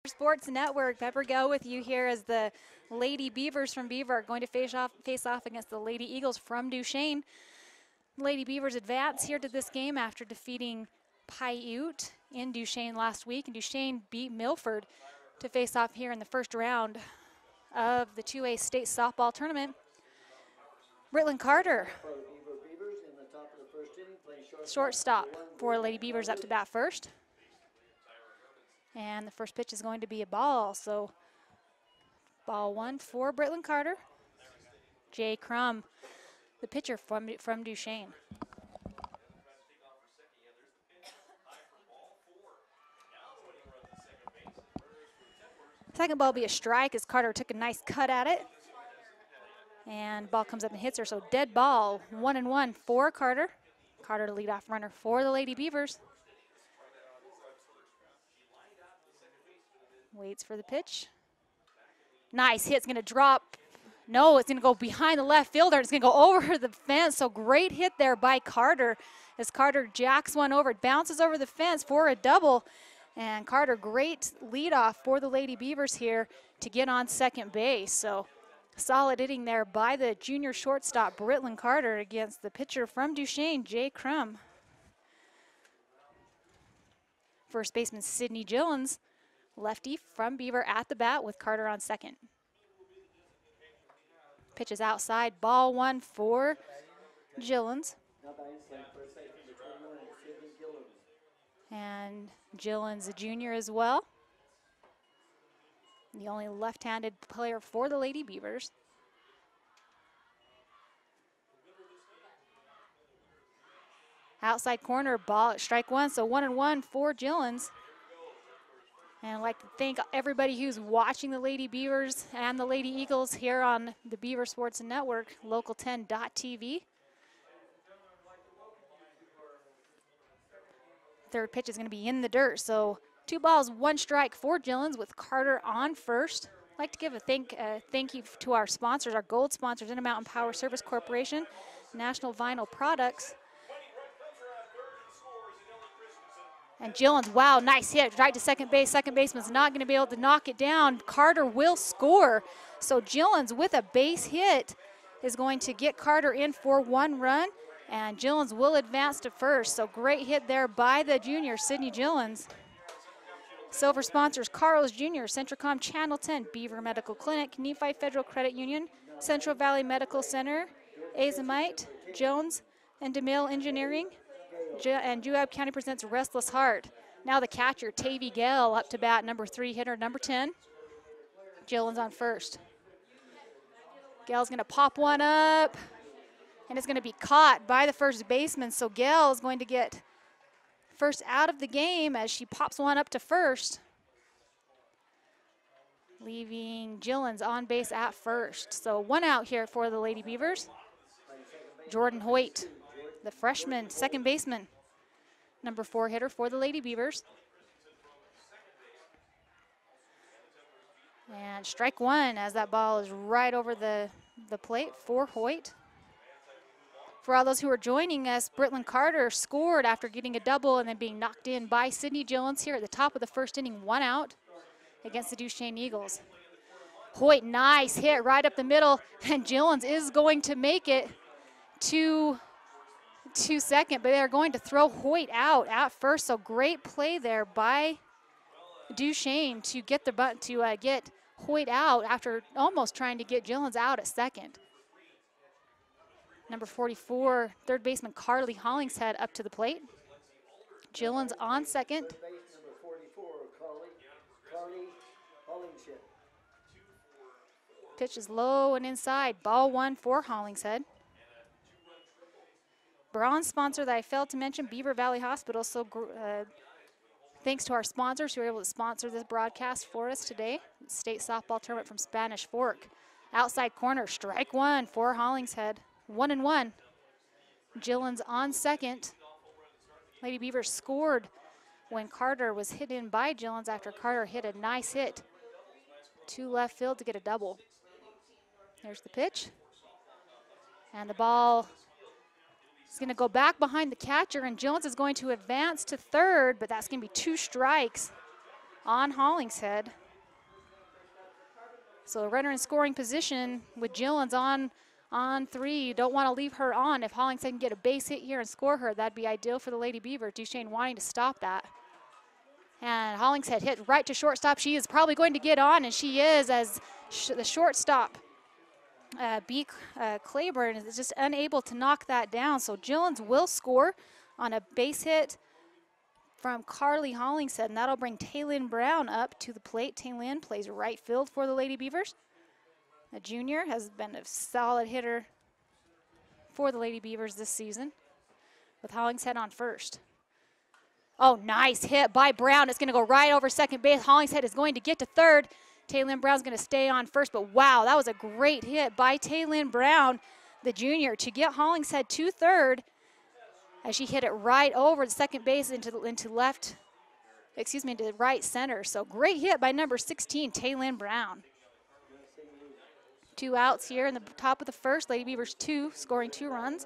Sports Network. Pepper Go with you here as the Lady Beavers from Beaver are going to face off against the Lady Eagles from Duchesne. Lady Beavers advance here to this game after defeating Paiute in Duchesne last week, and Duchesne beat Milford to face off here in the first round of the 2A state softball tournament. Britland Carter, shortstop for Lady Beavers, up to bat first. And the first pitch is going to be a ball, so ball one for Britland Carter. Jay Crum, the pitcher from Duchesne. Second ball will be a strike as Carter took a nice cut at it. And ball comes up and hits her, so dead ball, 1-1 for Carter. Carter, the leadoff runner for the Lady Beavers. Waits for the pitch. Nice hit, it's gonna drop. No, it's gonna go behind the left fielder. It's gonna go over the fence, so great hit there by Carter as Carter jacks one over. It bounces over the fence for a double. And Carter, great leadoff for the Lady Beavers here to get on second base. So solid hitting there by the junior shortstop, Britland Carter, against the pitcher from Duchesne, Jay Crum. First baseman, Sydney Gillens, lefty from Beaver at the bat with Carter on second. Pitch is outside, ball one for Gillens. And Gillens, a junior as well. The only left-handed player for the Lady Beavers. Outside corner, ball, strike one, so 1-1 for Gillens. And I'd like to thank everybody who's watching the Lady Beavers and the Lady Eagles here on the Beaver Sports Network, local10.tv. Third pitch is going to be in the dirt, so 2 balls, 1 strike for Gillens with Carter on first. I'd like to give a thank you to our sponsors, our gold sponsors, Intermountain Power Service Corporation, National Vinyl Products. And Gillens, wow, nice hit, right to second base. Second baseman's not going to be able to knock it down. Carter will score. So Gillens, with a base hit, is going to get Carter in for 1 run, and Gillens will advance to first. So great hit there by the junior, Sydney Gillens. Silver sponsors, Carl's Jr., Centricom Channel 10, Beaver Medical Clinic, Nephi Federal Credit Union, Central Valley Medical Center, Azamite, Jones, and DeMille Engineering. And Juab County presents Restless Heart. Now the catcher, Tavy Gale, up to bat, number 3 hitter, number 10. Gillens on first. Gale's going to pop one up, and it's going to be caught by the first baseman. So Gale is going to get first out of the game as she pops one up to first, leaving Gillens on base at first. So 1 out here for the Lady Beavers. Jordan Hoyt, the freshman second baseman, number 4 hitter for the Lady Beavers. And strike one as that ball is right over the plate for Hoyt. For all those who are joining us, Britland Carter scored after getting a double and then being knocked in by Sydney Gillens here at the top of the first inning, 1 out against the Duchesne Eagles. Hoyt, nice hit right up the middle, and Gillens is going to make it to second, but they're going to throw Hoyt out at first. So great play there by Duchesne to get get Hoyt out after almost trying to get Gillens out at second. Number 44, third baseman Carly Hollingshead up to the plate. Gillens on second. Number 44, Carly Hollingshead. Pitch is low and inside. Ball one for Hollingshead. Bronze sponsor that I failed to mention, Beaver Valley Hospital. So thanks to our sponsors who were able to sponsor this broadcast for us today. State softball tournament from Spanish Fork. Outside corner, strike one for Hollingshead. 1-1. Gillens on second. Lady Beavers scored when Carter was hit in by Gillens after Carter hit a nice hit to left field to get a double. There's the pitch. And the ball is going to go back behind the catcher, and Gillens is going to advance to third, but that's going to be 2 strikes on Hollingshead. So a runner in scoring position with Gillens on 3. You don't want to leave her on. If Hollingshead can get a base hit here and score her, that'd be ideal for the Lady Beaver. Duchesne wanting to stop that. And Hollingshead hit right to shortstop. She is probably going to get on, and she is, as the shortstop, Claiborne, is just unable to knock that down. So Gillens will score on a base hit from Carly Hollingshead, and that'll bring Taylin Brown up to the plate. Taylin plays right field for the Lady Beavers. The junior has been a solid hitter for the Lady Beavers this season, with Hollingshead on first. Oh, nice hit by Brown. It's going to go right over second base. Hollingshead is going to get to third. Taylin Brown's going to stay on first, but wow, that was a great hit by Taylin Brown, the junior, to get Hollingshead to third, as she hit it right over the second base into right center. So great hit by number 16, Taylin Brown. 2 outs here in the top of the first. Lady Beavers 2, scoring 2 runs.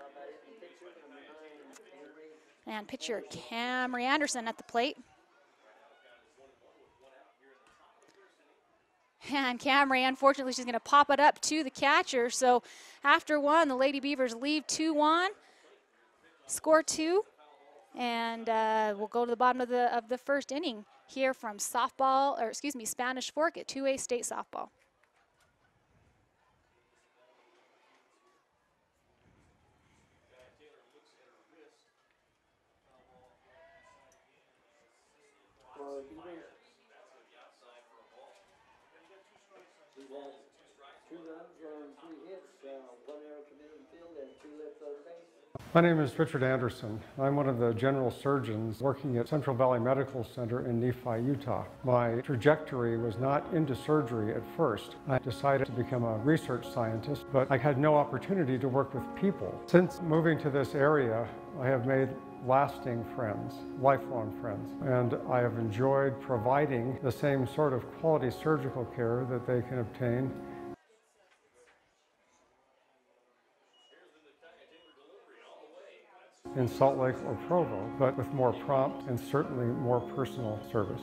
And pitcher Camry Anderson at the plate. And Camry, unfortunately, she's going to pop it up to the catcher. So after 1, the Lady Beavers leave 2-1. Score 2, and we'll go to the bottom of the first inning here from Spanish Fork at 2A State Softball. We've had 2 runs on 3 hits, 1 error committed in field, and 2 left on base. My name is Richard Anderson. I'm one of the general surgeons working at Central Valley Medical Center in Nephi, Utah. My trajectory was not into surgery at first. I decided to become a research scientist, but I had no opportunity to work with people. Since moving to this area, I have made lasting friends, lifelong friends, and I have enjoyed providing the same sort of quality surgical care that they can obtain in Salt Lake or Provo, but with more prompt and certainly more personal service.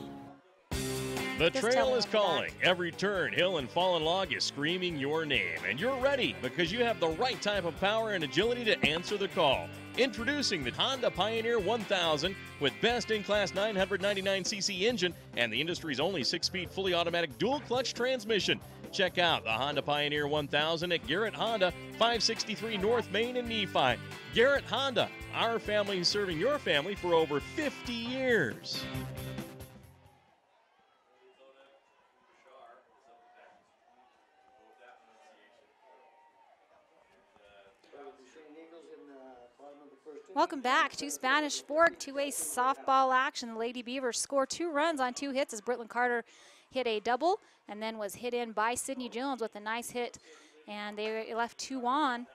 The trail is calling. Every turn, hill, and fallen log is screaming your name, and you're ready because you have the right type of power and agility to answer the call. Introducing the Honda Pioneer 1000 with best-in-class 999cc engine and the industry's only 6-speed fully automatic dual-clutch transmission. Check out the Honda Pioneer 1000 at Garrett Honda, 563 North Main in Nephi. Garrett Honda, our family serving your family for over 50 years. Welcome back to Spanish Fork, 2A softball action. The Lady Beavers score 2 runs on 2 hits as Brittlin Carter hit a double and then was hit in by Sydney Jones with a nice hit, and they left 2 on.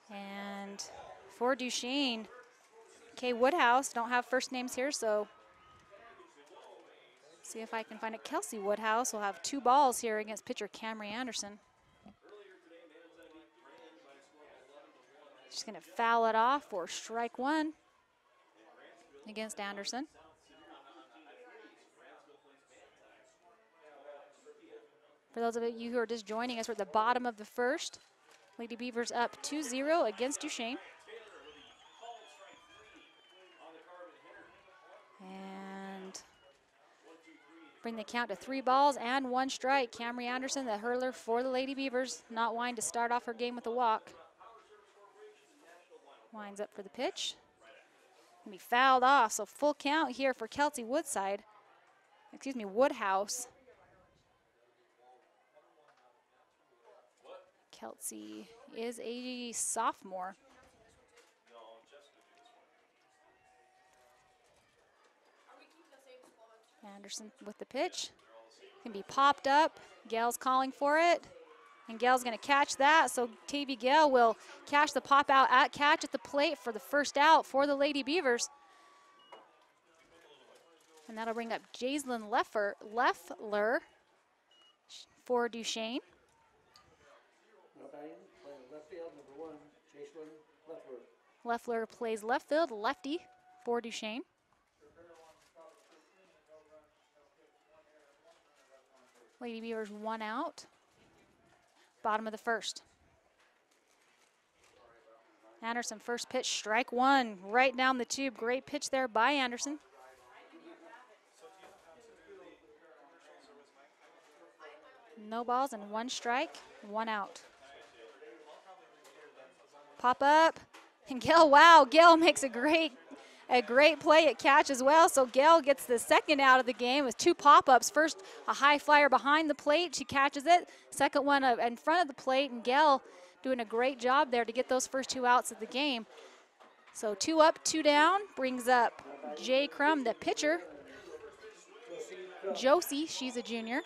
And for Duchesne, Kay Woodhouse, don't have first names here, so see if I can find it. Kelsey Woodhouse will have 2 balls here against pitcher Camry Anderson. She's going to foul it off for strike 1 against Anderson. For those of you who are just joining us, we're at the bottom of the first. Lady Beavers up 2-0 against Duchesne. And bring the count to 3 balls and 1 strike. Camry Anderson, the hurler for the Lady Beavers, not wanting to start off her game with a walk. Winds up for the pitch. Gonna be fouled off, so full count here for Kelsey Woodhouse. Kelsey is a sophomore. Anderson with the pitch. Can be popped up. Gale's calling for it. And Gale's going to catch that, so Tavy Gale will catch the pop out catch at the plate for the first out for the Lady Beavers. And that'll bring up Jaislyn Leffler for Duchesne. Left field, number 1, Jaislyn Leffler. Leffler plays left field, lefty for Duchesne. Lady Beavers 1 out. Bottom of the first. Anderson, first pitch, strike 1, right down the tube. Great pitch there by Anderson. No balls and 1 strike, 1 out. Pop up, and Gail, wow, Gail makes a great play at catch as well. So Gail gets the second out of the game with 2 pop-ups. First, a high flyer behind the plate. She catches it. Second one in front of the plate, and Gail doing a great job there to get those first 2 outs of the game. So 2 up, 2 down, brings up Jay Crum, the pitcher. Josie, she's a junior,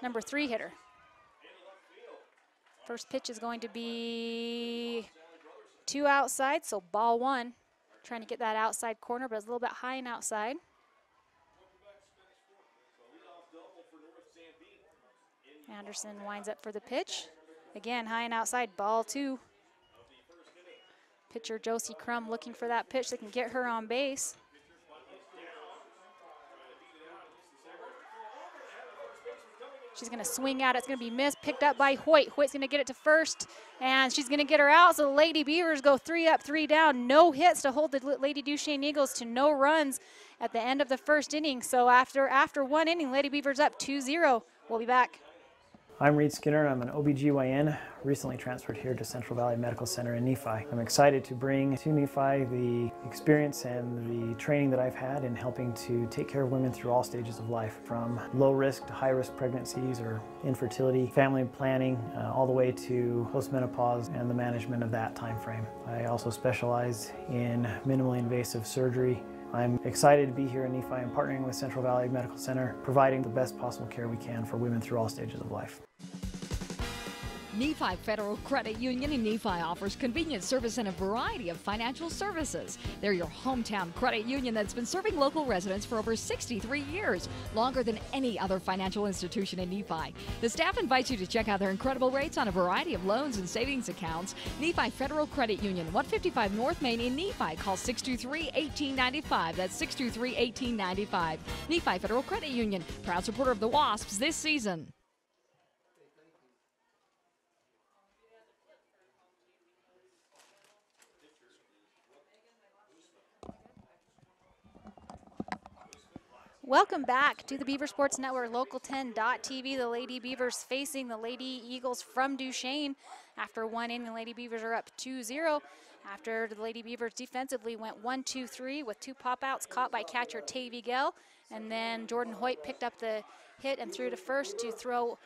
number 3 hitter. First pitch is going to be 2 outside, so ball 1. Trying to get that outside corner, but it's a little bit high and outside. Anderson winds up for the pitch. Again, high and outside, ball 2. Pitcher Josie Crum looking for that pitch that can get her on base. She's going to swing at it. It's going to be missed, picked up by Hoyt. Hoyt's going to get it to first, and she's going to get her out. So the Lady Beavers go 3 up, 3 down. No hits to hold the Lady Duchesne Eagles to no runs at the end of the first inning. So after 1 inning, Lady Beavers up 2-0. We'll be back. I'm Reed Skinner. I'm an OBGYN, recently transferred here to Central Valley Medical Center in Nephi. I'm excited to bring to Nephi the experience and the training that I've had in helping to take care of women through all stages of life, from low risk to high risk pregnancies or infertility, family planning, all the way to postmenopause and the management of that time frame. I also specialize in minimally invasive surgery. I'm excited to be here in Nephi and partnering with Central Valley Medical Center, providing the best possible care we can for women through all stages of life. Nephi Federal Credit Union in Nephi offers convenient service and a variety of financial services. They're your hometown credit union that's been serving local residents for over 63 years, longer than any other financial institution in Nephi. The staff invites you to check out their incredible rates on a variety of loans and savings accounts. Nephi Federal Credit Union, 155 North Main in Nephi. Call 623-1895. That's 623-1895. Nephi Federal Credit Union, proud supporter of the Wasps this season. Welcome back to the Beaver Sports Network, Local10.tv. The Lady Beavers facing the Lady Eagles from Duchesne. After 1 inning, the Lady Beavers are up 2-0. After the Lady Beavers defensively went 1-2-3 with 2 pop-outs caught by catcher Tavy Gell. And then Jordan Hoyt picked up the hit and threw to first to throw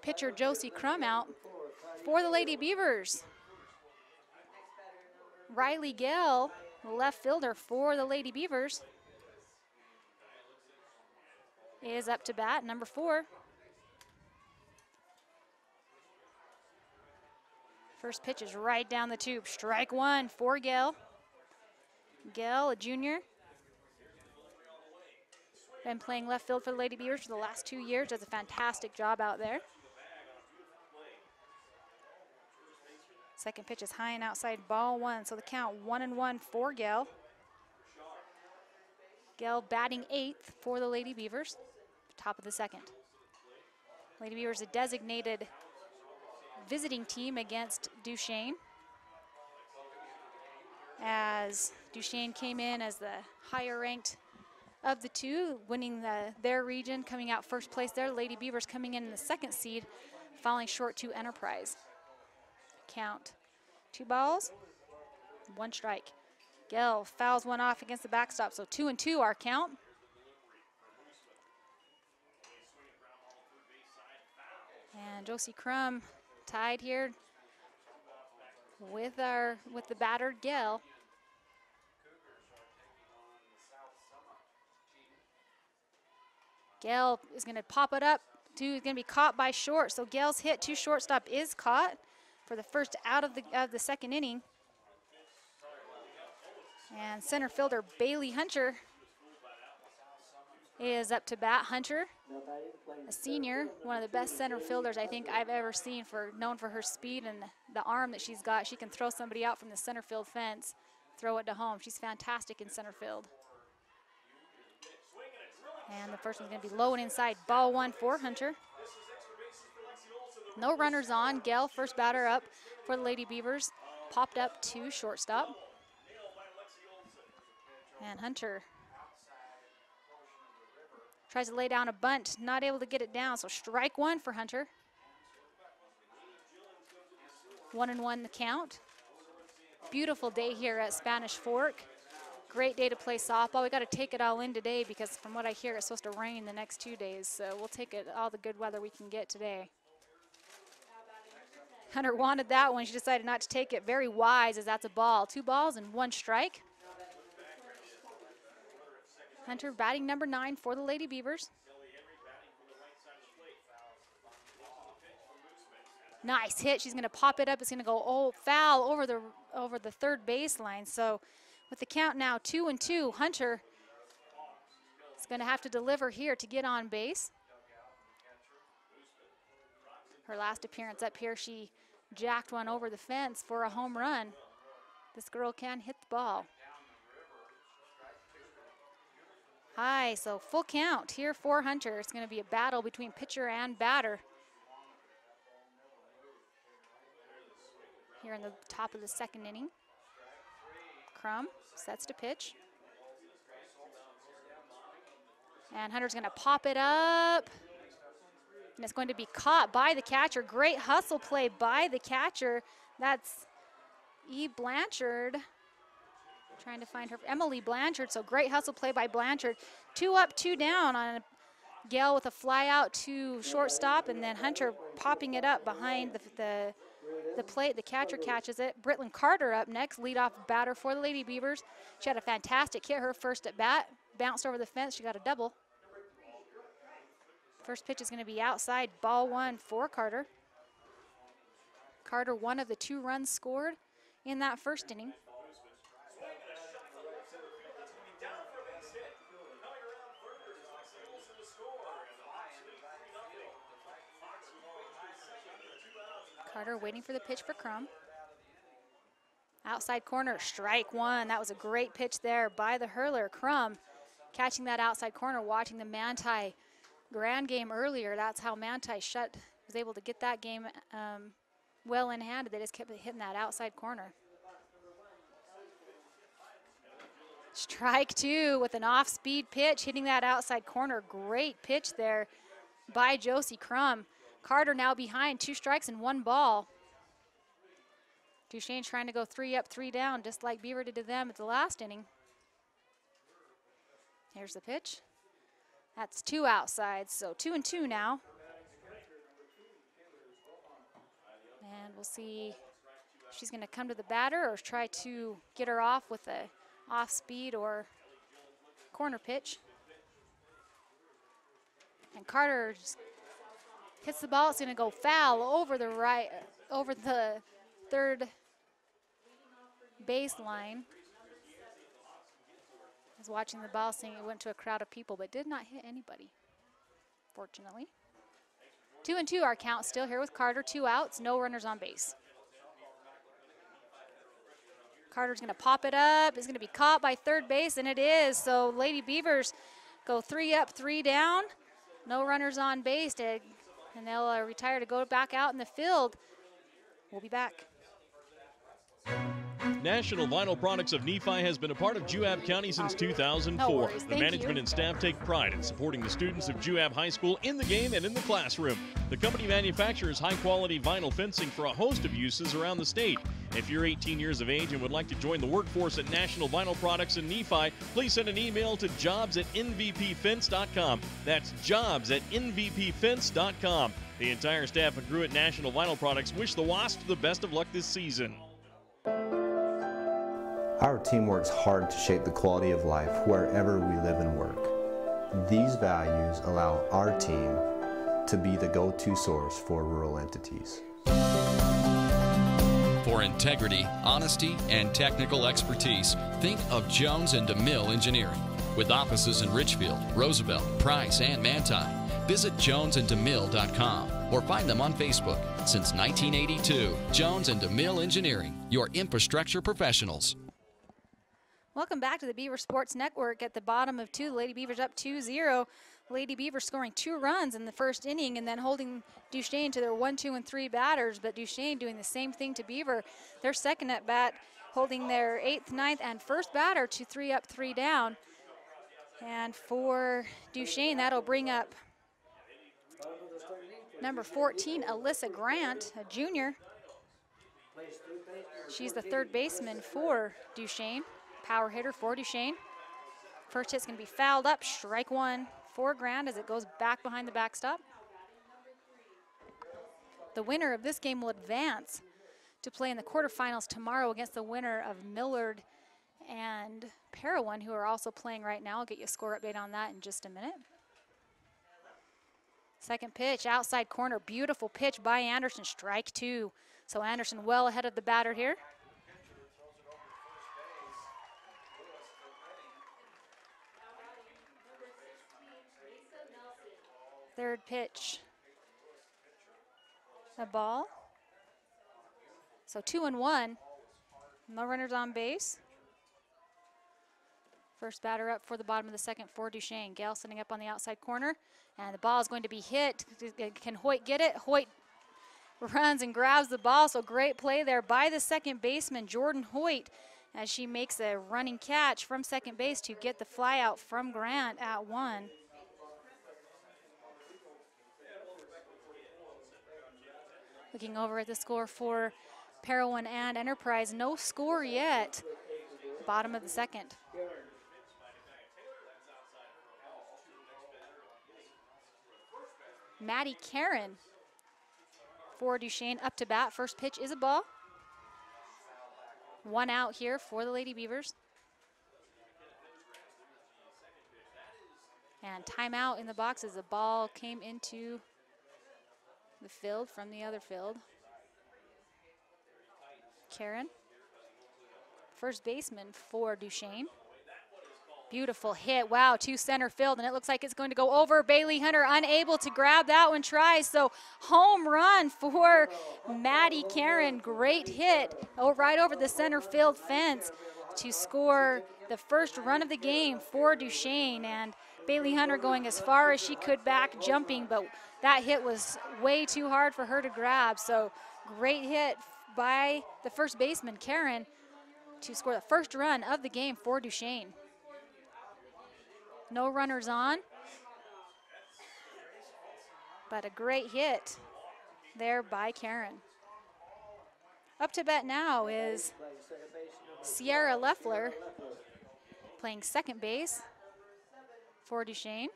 pitcher Josie Crum out. For the Lady Beavers, Riley Gell, left fielder for the Lady Beavers, is up to bat, number 4. First pitch is right down the tube. Strike 1 for Gail. Gail, a junior. Been playing left field for the Lady Beavers for the last 2 years. Does a fantastic job out there. Second pitch is high and outside, ball 1. So the count 1-1 for Gail. Gail batting 8th for the Lady Beavers. Top of the second. Lady Beavers a designated visiting team against Duchesne, as Duchesne came in as the higher ranked of the 2, winning their region, coming out first place there. Lady Beavers coming in the 2nd seed, falling short to Enterprise. Count 2 balls, 1 strike. Gail fouls one off against the backstop, so 2-2 our count. And Josie Crum tied here with the battered Gail. Gail is going to pop it up. Is going to be caught by short. So Gail's hit to shortstop is caught for the first out of the second inning. And center fielder Bailey Hunter is up to bat. Hunter, a senior, one of the best center fielders I think I've ever seen, known for her speed and the arm that she's got. She can throw somebody out from the center field fence, throw it to home. She's fantastic in center field. And the first one's going to be low and inside. Ball one for Hunter. No runners on. Gail, first batter up for the Lady Beavers. Popped up to shortstop. And Hunter tries to lay down a bunt. Not able to get it down, so strike one for Hunter. 1-1 the count. Beautiful day here at Spanish Fork. Great day to play softball. We got to take it all in today because from what I hear, it's supposed to rain the next 2 days. So we'll take it all the good weather we can get today. Hunter wanted that one. She decided not to take it. Very wise, as that's a ball. 2 balls and 1 strike. Hunter batting number 9 for the Lady Beavers. Nice hit. She's going to pop it up. It's going to go foul over the third baseline. So with the count now 2-2, Hunter is going to have to deliver here to get on base. Her last appearance up here, she jacked one over the fence for a home run. This girl can hit the ball. High, so full count here for Hunter. It's going to be a battle between pitcher and batter here in the top of the second inning. Crum sets to pitch. And Hunter's going to pop it up. And it's going to be caught by the catcher. Great hustle play by the catcher. That's E. Blanchard. Trying to find her, Emily Blanchard. So great hustle play by Blanchard. 2 up, 2 down on Gail with a fly out to shortstop, and then Hunter popping it up behind the plate. The catcher catches it. Britlin Carter up next, leadoff batter for the Lady Beavers. She had a fantastic hit her first at bat. Bounced over the fence. She got a double. First pitch is going to be outside. Ball 1 for Carter. Carter, one of the 2 runs scored in that first inning. Carter waiting for the pitch for Crum. Outside corner, strike 1. That was a great pitch there by the hurler. Crum catching that outside corner, watching the Manti Grand game earlier. That's how Manti was able to get that game well in hand. They just kept hitting that outside corner. Strike 2 with an off-speed pitch, hitting that outside corner. Great pitch there by Josie Crum. Carter now behind, 2 strikes and 1 ball. Duchesne trying to go 3 up, 3 down, just like Beaver did to them at the last inning. Here's the pitch. That's 2 outside, so 2-2 now. And we'll see if she's going to come to the batter or try to get her off with a off-speed or corner pitch. And Carter just hits the ball. It's going to go foul over the third baseline. I was watching the ball, seeing it went to a crowd of people, but did not hit anybody, fortunately. 2-2 our count still here with Carter. 2 outs, no runners on base. Carter's going to pop it up. It's going to be caught by third base, and it is. So Lady Beavers go 3 up, 3 down. No runners on base, and they'll retire to go back out in the field. We'll be back. National Vinyl Products of Nephi has been a part of Juab County since 2004. No worries. The Thank management you. and staff take pride in supporting the students of Juab High School in the game and in the classroom. The company manufactures high-quality vinyl fencing for a host of uses around the state. If you're 18 years of age and would like to join the workforce at National Vinyl Products in Nephi, please send an email to jobs@nvpfence.com. That's jobs@nvpfence.com. The entire staff and crew at National Vinyl Products wish the Wasps the best of luck this season. Our team works hard to shape the quality of life wherever we live and work. These values allow our team to be the go-to source for rural entities. For integrity, honesty, and technical expertise, think of Jones and DeMille Engineering. With offices in Richfield, Roosevelt, Price, and Manti, visit jonesanddemille.com or find them on Facebook. Since 1982, Jones and DeMille Engineering, your infrastructure professionals. Welcome back to the Beaver Sports Network. At the bottom of 2, the Lady Beavers up 2-0. Lady Beavers scoring 2 runs in the first inning and then holding Duchesne to their 1, 2, and 3 batters, but Duchesne doing the same thing to Beaver. Their second at bat, holding their 8th, 9th, and first batter to 3 up, 3 down. And for Duchesne, that'll bring up number 14, Alyssa Grant, a junior. She's the third baseman for Duchesne, power hitter for Duchesne. First hit's gonna be fouled up, strike 1 for Grant as it goes back behind the backstop. The winner of this game will advance to play in the quarterfinals tomorrow against the winner of Millard and Parowan, who are also playing right now. I'll get you a score update on that in just a minute. Second pitch, outside corner, beautiful pitch by Anderson, strike 2. So Anderson well ahead of the batter here. Third pitch, a ball. So 2-1, no runners on base. First batter up for the bottom of the second for Duchesne. Gale sitting up on the outside corner, and the ball is going to be hit. Can Hoyt get it? Hoyt runs and grabs the ball, so great play there by the second baseman, Jordan Hoyt, as she makes a running catch from second base to get the fly out from Grant at 1. Looking over at the score for Parowan and Enterprise, no score yet. Bottom of the second. Maddie Karen for Duchesne up to bat. First pitch is a ball. 1 out here for the Lady Beavers. And timeout in the box as the ball came into the field from the other field. Karen, first baseman for Duchesne. Beautiful hit, wow, to center field, and it looks like it's going to go over. Bailey Hunter unable to grab that one, tries, so home run for Maddie Karen. Great hit right over the center field fence to score the first run of the game for Duchesne, and Bailey Hunter going as far as she could back, jumping, but that hit was way too hard for her to grab, so great hit by the first baseman, Karen, to score the first run of the game for Duchesne. No runners on, but a great hit there by Karen. Up to bat now is Sierra Leffler playing second base for Duchesne.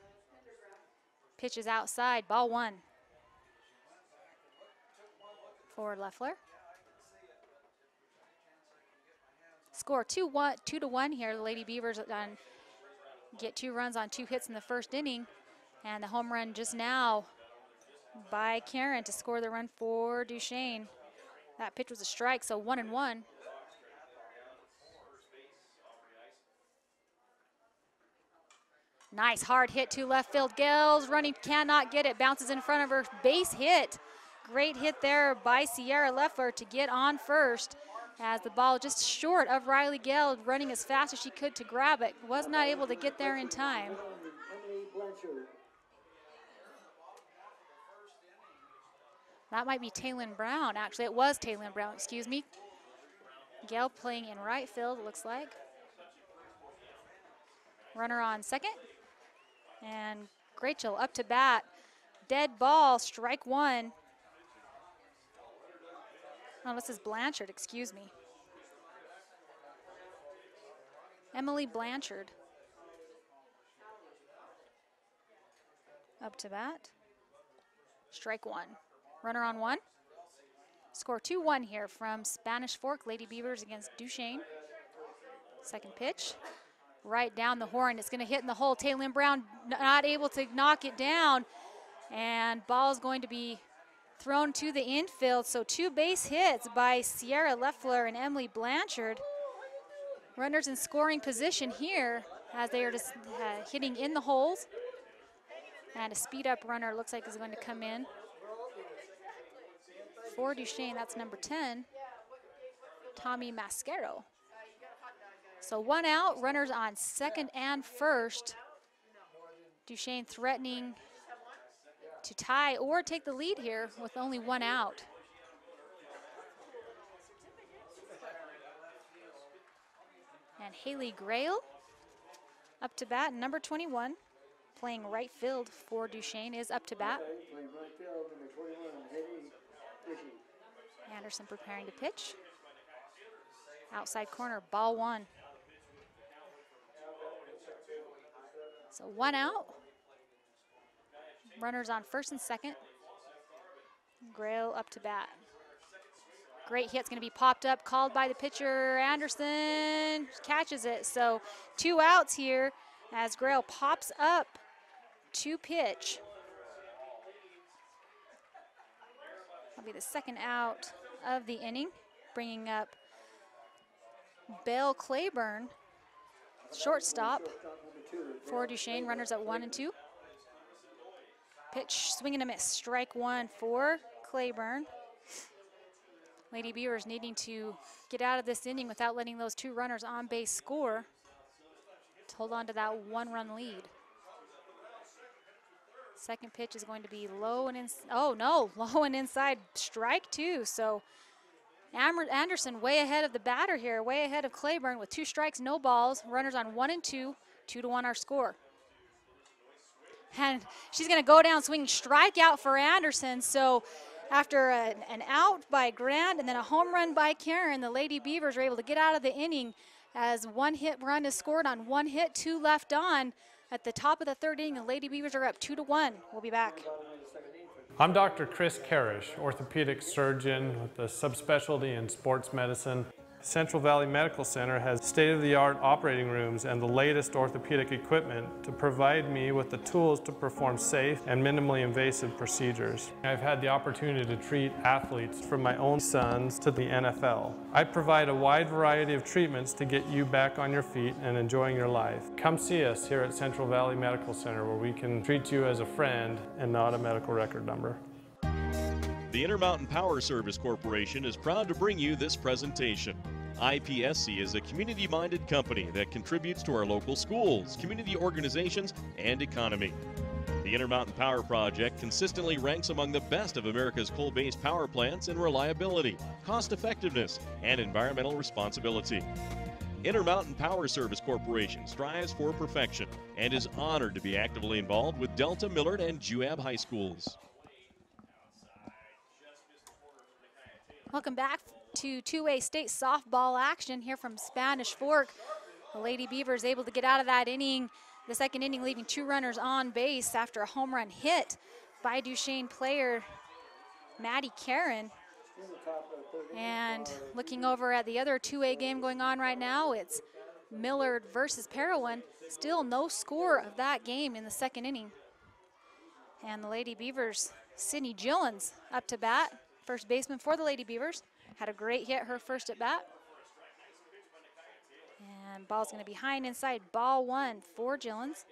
Pitch is outside, ball 1 for Leffler. Score 2-1 here. The Lady Beavers get 2 runs on 2 hits in the first inning, and the home run just now by Karen to score the run for Duchesne. That pitch was a strike, so 1-1. Nice hard hit to left field. Gales running, cannot get it, bounces in front of her, base hit. Great hit there by Sierra Leffler to get on first, as the ball just short of Riley Gale, running as fast as she could to grab it. Was not able to get there in time. That might be Taylin Brown. Actually, it was Taylin Brown, excuse me. Gale playing in right field, it looks like. Runner on second. And Rachel up to bat. Dead ball, strike 1. Oh, this is Blanchard, excuse me. Emily Blanchard. Up to bat. Strike 1. Runner on 1. Score 2-1 here from Spanish Fork, Lady Beavers against Duchesne. Second pitch. Right down the horn. It's going to hit in the hole. Taylin Brown not able to knock it down. And ball is going to be thrown to the infield. So 2 base hits by Sierra Leffler and Emily Blanchard. Runners in scoring position here as they are just hitting in the holes. And a speed up runner looks like is going to come in for Duchesne. That's number 10, Tommy Mascaro. So 1 out, runners on second and first. Duchesne threatening to tie or take the lead here with only 1 out. And Haley Grail up to bat, number 21, playing right field for Duchesne, is up to bat. Playing right field, number 21, Haley Grail. Anderson preparing to pitch. Outside corner, ball 1. So 1 out. Runners on first and second. Grail up to bat. Great hit's going to be popped up, called by the pitcher. Anderson catches it. So 2 outs here as Grail pops up to pitch. That'll be the second out of the inning, bringing up Belle Claiborne, shortstop for Duchesne. Runners at 1 and 2. Pitch, swing and a miss. Strike 1 for Claiborne. Lady Beavers needing to get out of this inning without letting those 2 runners on base score to hold on to that 1-run lead. Second pitch is going to be low and low and inside. Strike 2. So Anderson way ahead of the batter here, way ahead of Claiborne with 2 strikes, no balls. Runners on 1 and 2, 2-1 our score. And she's going to go down swinging, strikeout for Anderson. So after an out by Grant and then a home run by Karen, the Lady Beavers are able to get out of the inning as 1 hit run is scored on 1 hit, 2 left on. At the top of the 3rd inning, the Lady Beavers are up 2-1. We'll be back. I'm Dr. Chris Karish, orthopedic surgeon with a subspecialty in sports medicine. Central Valley Medical Center has state-of-the-art operating rooms and the latest orthopedic equipment to provide me with the tools to perform safe and minimally invasive procedures. I've had the opportunity to treat athletes from my own sons to the NFL. I provide a wide variety of treatments to get you back on your feet and enjoying your life. Come see us here at Central Valley Medical Center where we can treat you as a friend and not a medical record number. The Intermountain Power Service Corporation is proud to bring you this presentation. IPSC is a community-minded company that contributes to our local schools, community organizations, and economy. The Intermountain Power Project consistently ranks among the best of America's coal-based power plants in reliability, cost-effectiveness, and environmental responsibility. Intermountain Power Service Corporation strives for perfection and is honored to be actively involved with Delta, Millard, and Juab High Schools. Welcome back to 2A state softball action here from Spanish Fork. The Lady Beavers able to get out of that inning, the 2nd inning, leaving 2 runners on base after a home run hit by Duchesne player Maddie Karen. And looking over at the other 2A game going on right now, it's Millard versus Parowan. Still no score of that game in the 2nd inning. And the Lady Beavers, Sydney Gillens up to bat. First baseman for the Lady Beavers. Had a great hit her first at bat. And ball's going to be high and inside. Ball 1 for Gillens.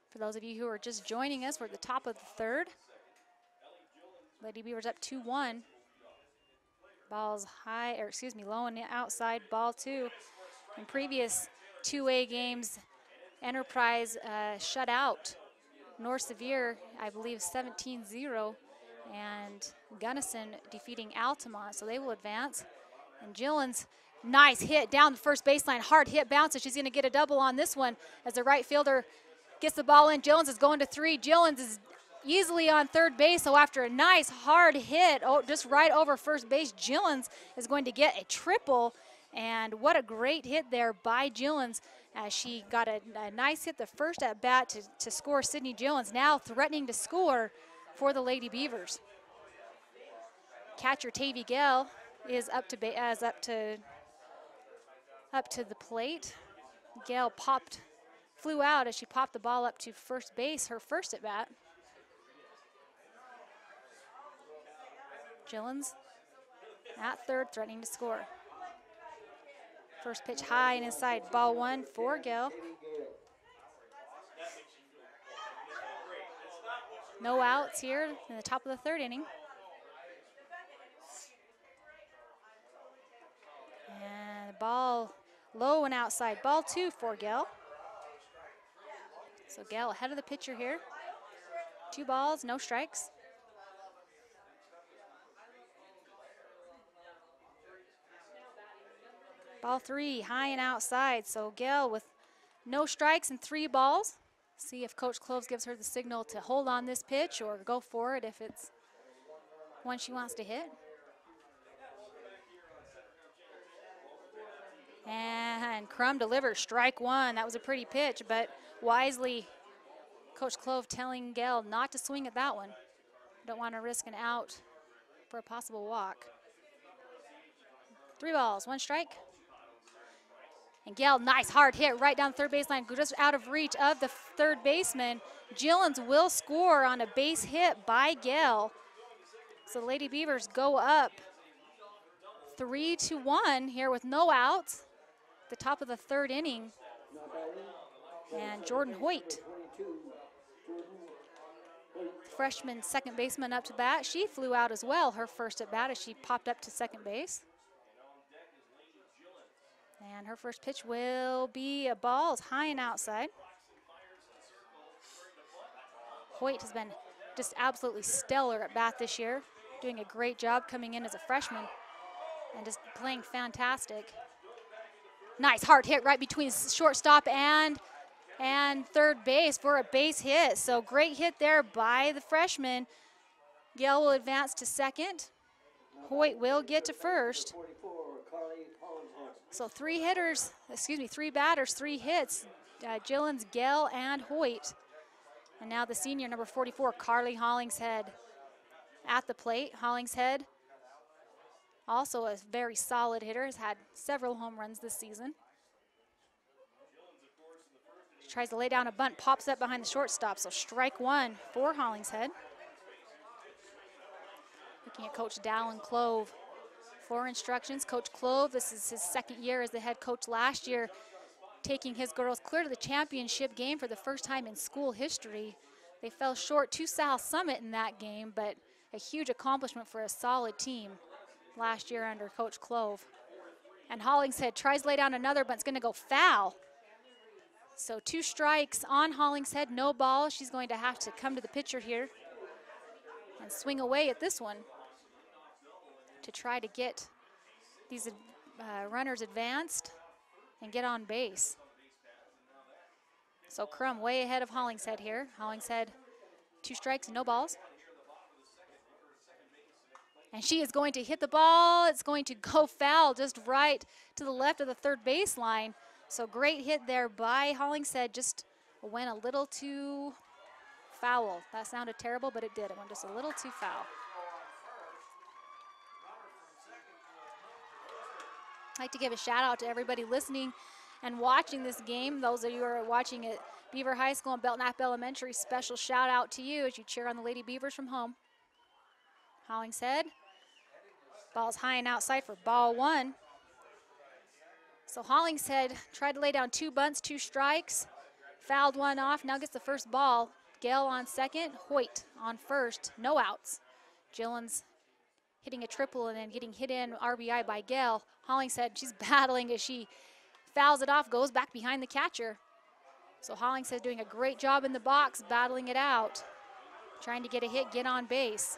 For those of you who are just joining us, we're at the top of the 3rd. Lady Beavers up 2-1. Ball's high, or excuse me, low and outside. Ball 2. In previous 2A games, Enterprise shut out North Sevier, I believe 17-0, and Gunnison defeating Altamont, so they will advance. And Gillens, nice hit down the first baseline, hard hit, bounces. She's going to get a double on this one as the right fielder gets the ball in. Gillens is going to 3. Gillens is easily on 3rd base, so after a nice hard hit, just right over first base, Gillens is going to get a triple. And what a great hit there by Gillens as she got a nice hit the first at bat to score Sydney Gillens, now threatening to score for the Lady Beavers. Catcher Tavy Gale is up to the plate. Gale flew out as she popped the ball up to first base, her first at bat. Gillens at 3rd, threatening to score. First pitch high and inside, ball 1 for Gale. No outs here in the top of the 3rd inning. Low and outside. Ball 2 for Gail. So Gail ahead of the pitcher here. 2 balls, no strikes. Ball 3, high and outside. So Gail with no strikes and 3 balls. See if Coach Cloves gives her the signal to hold on this pitch or go for it if it's one she wants to hit. And Crum delivers strike 1. That was a pretty pitch, but wisely Coach Clove telling Gail not to swing at that one. Don't want to risk an out for a possible walk. 3 balls, 1 strike. And Gail, nice hard hit right down third baseline, just out of reach of the third baseman. Gillens will score on a base hit by Gail. So the Lady Beavers go up 3-1 here with no outs. The top of the 3rd inning. And Jordan Hoyt, freshman second baseman, up to bat. She flew out as well, her first at bat, as she popped up to second base. And her first pitch will be a ball. It's high and outside. Hoyt has been just absolutely stellar at bat this year, doing a great job coming in as a freshman and just playing fantastic. Nice hard hit right between shortstop and third base for a base hit. So great hit there by the freshman. Gail will advance to second. Hoyt will get to first. So 3 batters, 3 hits. Gillens, Gail, and Hoyt. And now the senior, number 44, Carly Hollingshead at the plate. Hollingshead, also a very solid hitter, has had several home runs this season. She tries to lay down a bunt, pops up behind the shortstop, so strike 1 for Hollingshead. Looking at Coach Dallin Clove for instructions. Coach Clove, this is his 2nd year as the head coach. Last year, taking his girls clear to the championship game for the first time in school history. They fell short to South Summit in that game, but a huge accomplishment for a solid team last year under Coach Clove. And Hollingshead tries to lay down another, but it's going to go foul. So 2 strikes on Hollingshead, no ball. She's going to have to come to the pitcher here and swing away at this one to try to get these runners advanced and get on base. So Crum way ahead of Hollingshead here. Hollingshead, 2 strikes and no balls. And she is going to hit the ball. It's going to go foul just right to the left of the third baseline. So great hit there by Hollingshead. Just went a little too foul. That sounded terrible, but it did. It went just a little too foul. I'd like to give a shout out to everybody listening and watching this game. Those of you who are watching at Beaver High School and Belknap Elementary, special shout out to you as you cheer on the Lady Beavers from home. Hollingshead, ball's high and outside for ball 1. So Hollingshead tried to lay down 2 bunts, 2 strikes, fouled 1 off, now gets the first ball. Gail on second, Hoyt on first, no outs. Gillens hitting a triple and then getting hit in RBI by Gail. Hollingshead, she's battling as she fouls it off, goes back behind the catcher. So Hollingshead doing a great job in the box, battling it out, trying to get a hit, get on base.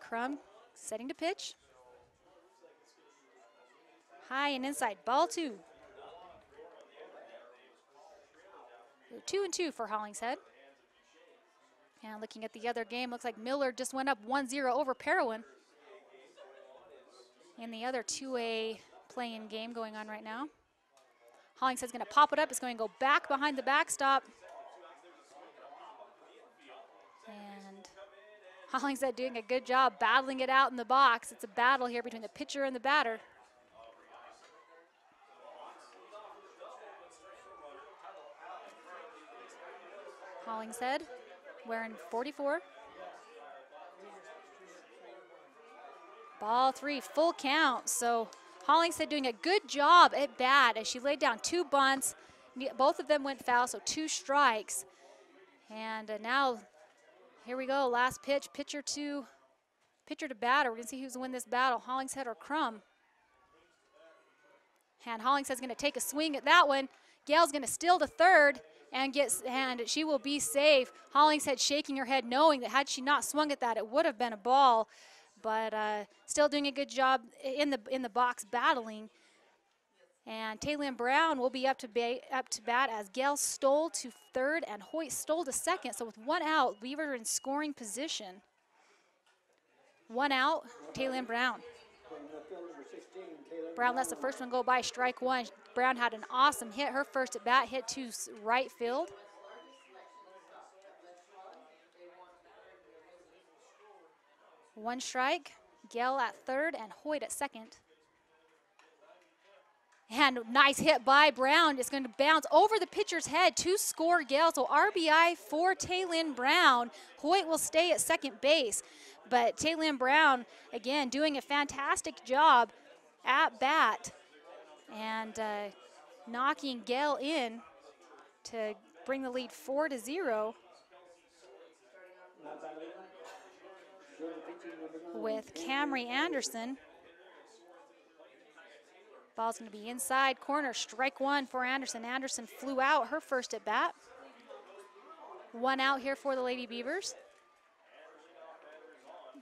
Crum setting to pitch. High and inside, ball 2. 2-2 for Hollingshead. And looking at the other game, looks like Miller just went up 1-0 over Parowan in the other 2A play-in game going on right now. Hollingshead's going to pop it up. It's going to go back behind the backstop. And Hollingshead doing a good job battling it out in the box. It's a battle here between the pitcher and the batter. Hollingshead wearing 44. Ball 3, full count. So Hollingshead doing a good job at bat as she laid down 2 bunts. Both of them went foul, so 2 strikes. And now Here we go, last pitch, pitcher to batter. We're gonna see who's gonna win this battle, Hollingshead or Crum. And Hollingshead's gonna take a swing at that one. Gail's gonna steal to third and she will be safe. Hollingshead shaking her head, knowing that had she not swung at that, it would have been a ball. But still doing a good job in the box battling. And Taylin Brown will be up to bat as Gail stole to third and Hoyt stole to second. So with one out, Beaver in scoring position. One out, Taylin Brown. Brown lets the first one go by, strike one. Brown had an awesome hit. Her first at bat, hit to right field. One strike, Gail at third and Hoyt at second. And nice hit by Brown. It's going to bounce over the pitcher's head to score Gail. So RBI for Taylin Brown. Hoyt will stay at second base. But Taylin Brown, again, doing a fantastic job at bat and knocking Gail in to bring the lead 4-0 with Camry Anderson. Ball's going to be inside corner, strike one for Anderson. Anderson flew out her first at bat. One out here for the Lady Beavers.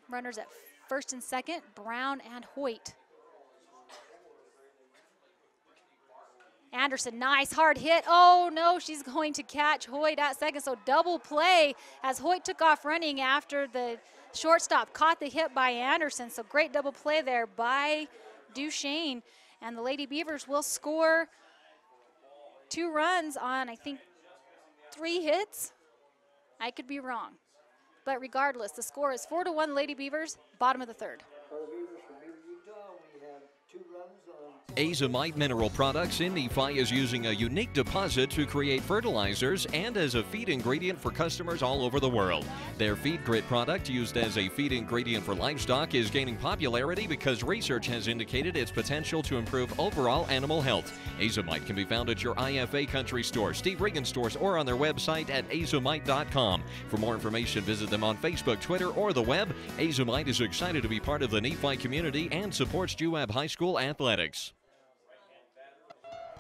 Runners at first and second, Brown and Hoyt. Anderson, nice hard hit. Oh no, she's going to catch Hoyt at second, so double play as Hoyt took off running after the shortstop caught the hit by Anderson. So great double play there by Duchesne. And the Lady Beavers will score 2 runs on, I think, 3 hits. I could be wrong. But regardless, the score is 4-1 Lady Beavers, bottom of the third. For the Beavers from Beaver, Utah, we have 2 runs on. Azomite Mineral Products in Nephi is using a unique deposit to create fertilizers and as a feed ingredient for customers all over the world. Their Feed Grit product, used as a feed ingredient for livestock, is gaining popularity because research has indicated its potential to improve overall animal health. Azomite can be found at your IFA Country Store, Steve Regan stores, or on their website at azomite.com. For more information, visit them on Facebook, Twitter, or the web. Azomite is excited to be part of the Nephi community and supports UAB High School athletics.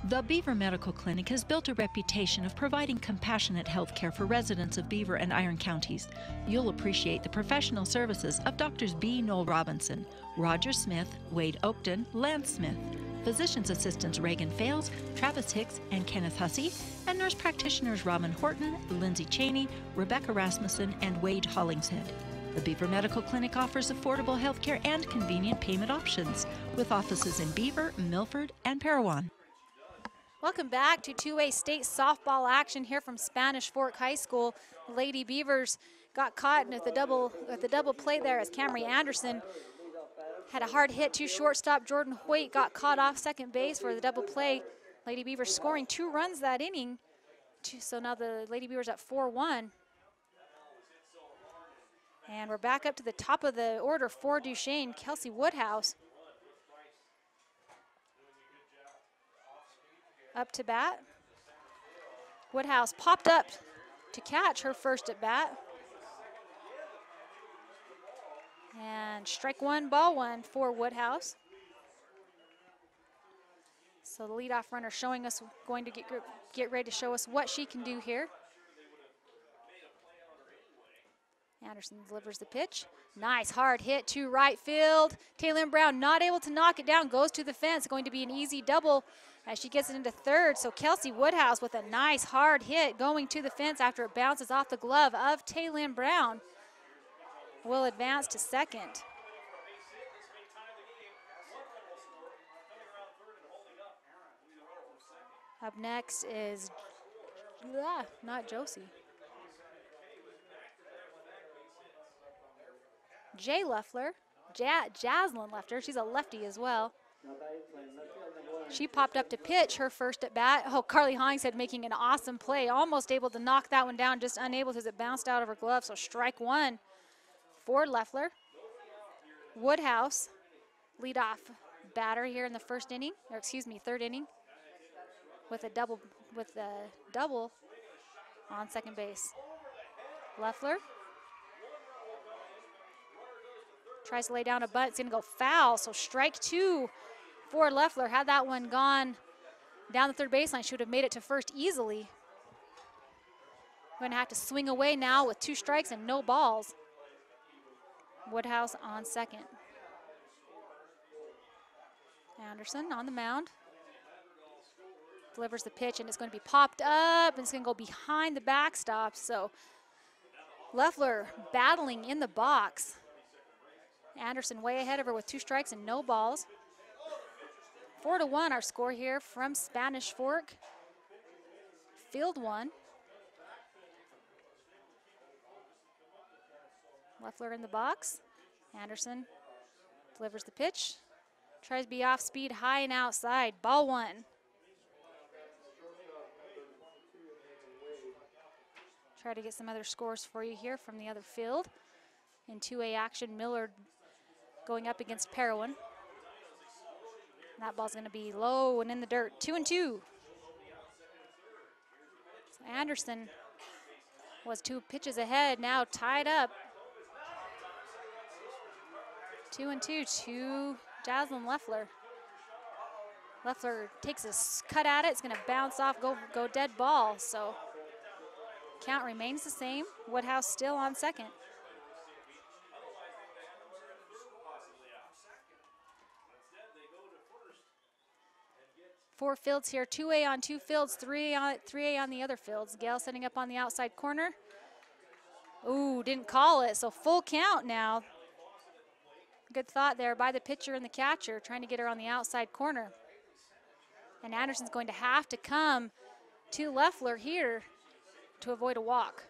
The Beaver Medical Clinic has built a reputation of providing compassionate health care for residents of Beaver and Iron counties. You'll appreciate the professional services of Drs. B. Noel Robinson, Roger Smith, Wade Oakton, Lance Smith, physician's assistants Reagan Fales, Travis Hicks, and Kenneth Hussey, and nurse practitioners Robin Horton, Lindsay Cheney, Rebecca Rasmussen, and Wade Hollingshead. The Beaver Medical Clinic offers affordable health care and convenient payment options, with offices in Beaver, Milford, and Parowan. Welcome back to 2A state softball action here from Spanish Fork High School. Lady Beavers got caught at the double play there as Camry Anderson had a hard hit to shortstop. Jordan Hoyt got caught off second base for the double play. Lady Beavers scoring 2 runs that inning. So now the Lady Beavers at 4-1. And we're back up to the top of the order for Duchesne, Kelsey Woodhouse. Up to bat. Woodhouse popped up to catch her first at bat. And strike one, ball one for Woodhouse. So the leadoff runner showing us, going to get ready to show us what she can do here. Anderson delivers the pitch. Nice hard hit to right field. Taylin Brown not able to knock it down, goes to the fence. Going to be an easy double as she gets it into third. So Kelsey Woodhouse with a nice hard hit going to the fence after it bounces off the glove of Taylin Brown. Will advance to second. Up next is, not Josie. Jay Leffler, Jaslyn Lefter, she's a lefty as well. She popped up to pitch her first at bat. Oh, Carly Hollingshead making an awesome play, almost able to knock that one down, just unable because it bounced out of her glove. So strike one for Leffler. Woodhouse, leadoff batter here in the third inning, with a double on second base. Leffler Tries to lay down a bunt. It's going to go foul. So strike 2 for Leffler. Had that one gone down the third baseline, she would have made it to first easily. Going to have to swing away now with 2 strikes and no balls. Woodhouse on second. Anderson on the mound. Delivers the pitch, and it's going to be popped up, and it's going to go behind the backstop. So Leffler battling in the box. Anderson way ahead of her with 2 strikes and no balls. 4-1 our score here from Spanish Fork. Field 1. Leffler in the box. Anderson delivers the pitch. Tries to be off speed, high and outside. Ball 1. Try to get some other scores for you here from the other field. In 2A action, Millard going up against Parowan. That ball's going to be low and in the dirt. 2-2. So Anderson was 2 pitches ahead, now tied up. 2-2 to Jaslyn Leffler. Leffler takes a cut at it. It's going to bounce off, go dead ball. So count remains the same. Woodhouse still on second. Four fields here, 2A on 2 fields, 3A on the other fields. Gale setting up on the outside corner. Ooh, didn't call it, so full count now. Good thought there by the pitcher and the catcher, trying to get her on the outside corner. And Anderson's going to have to come to Leffler here to avoid a walk.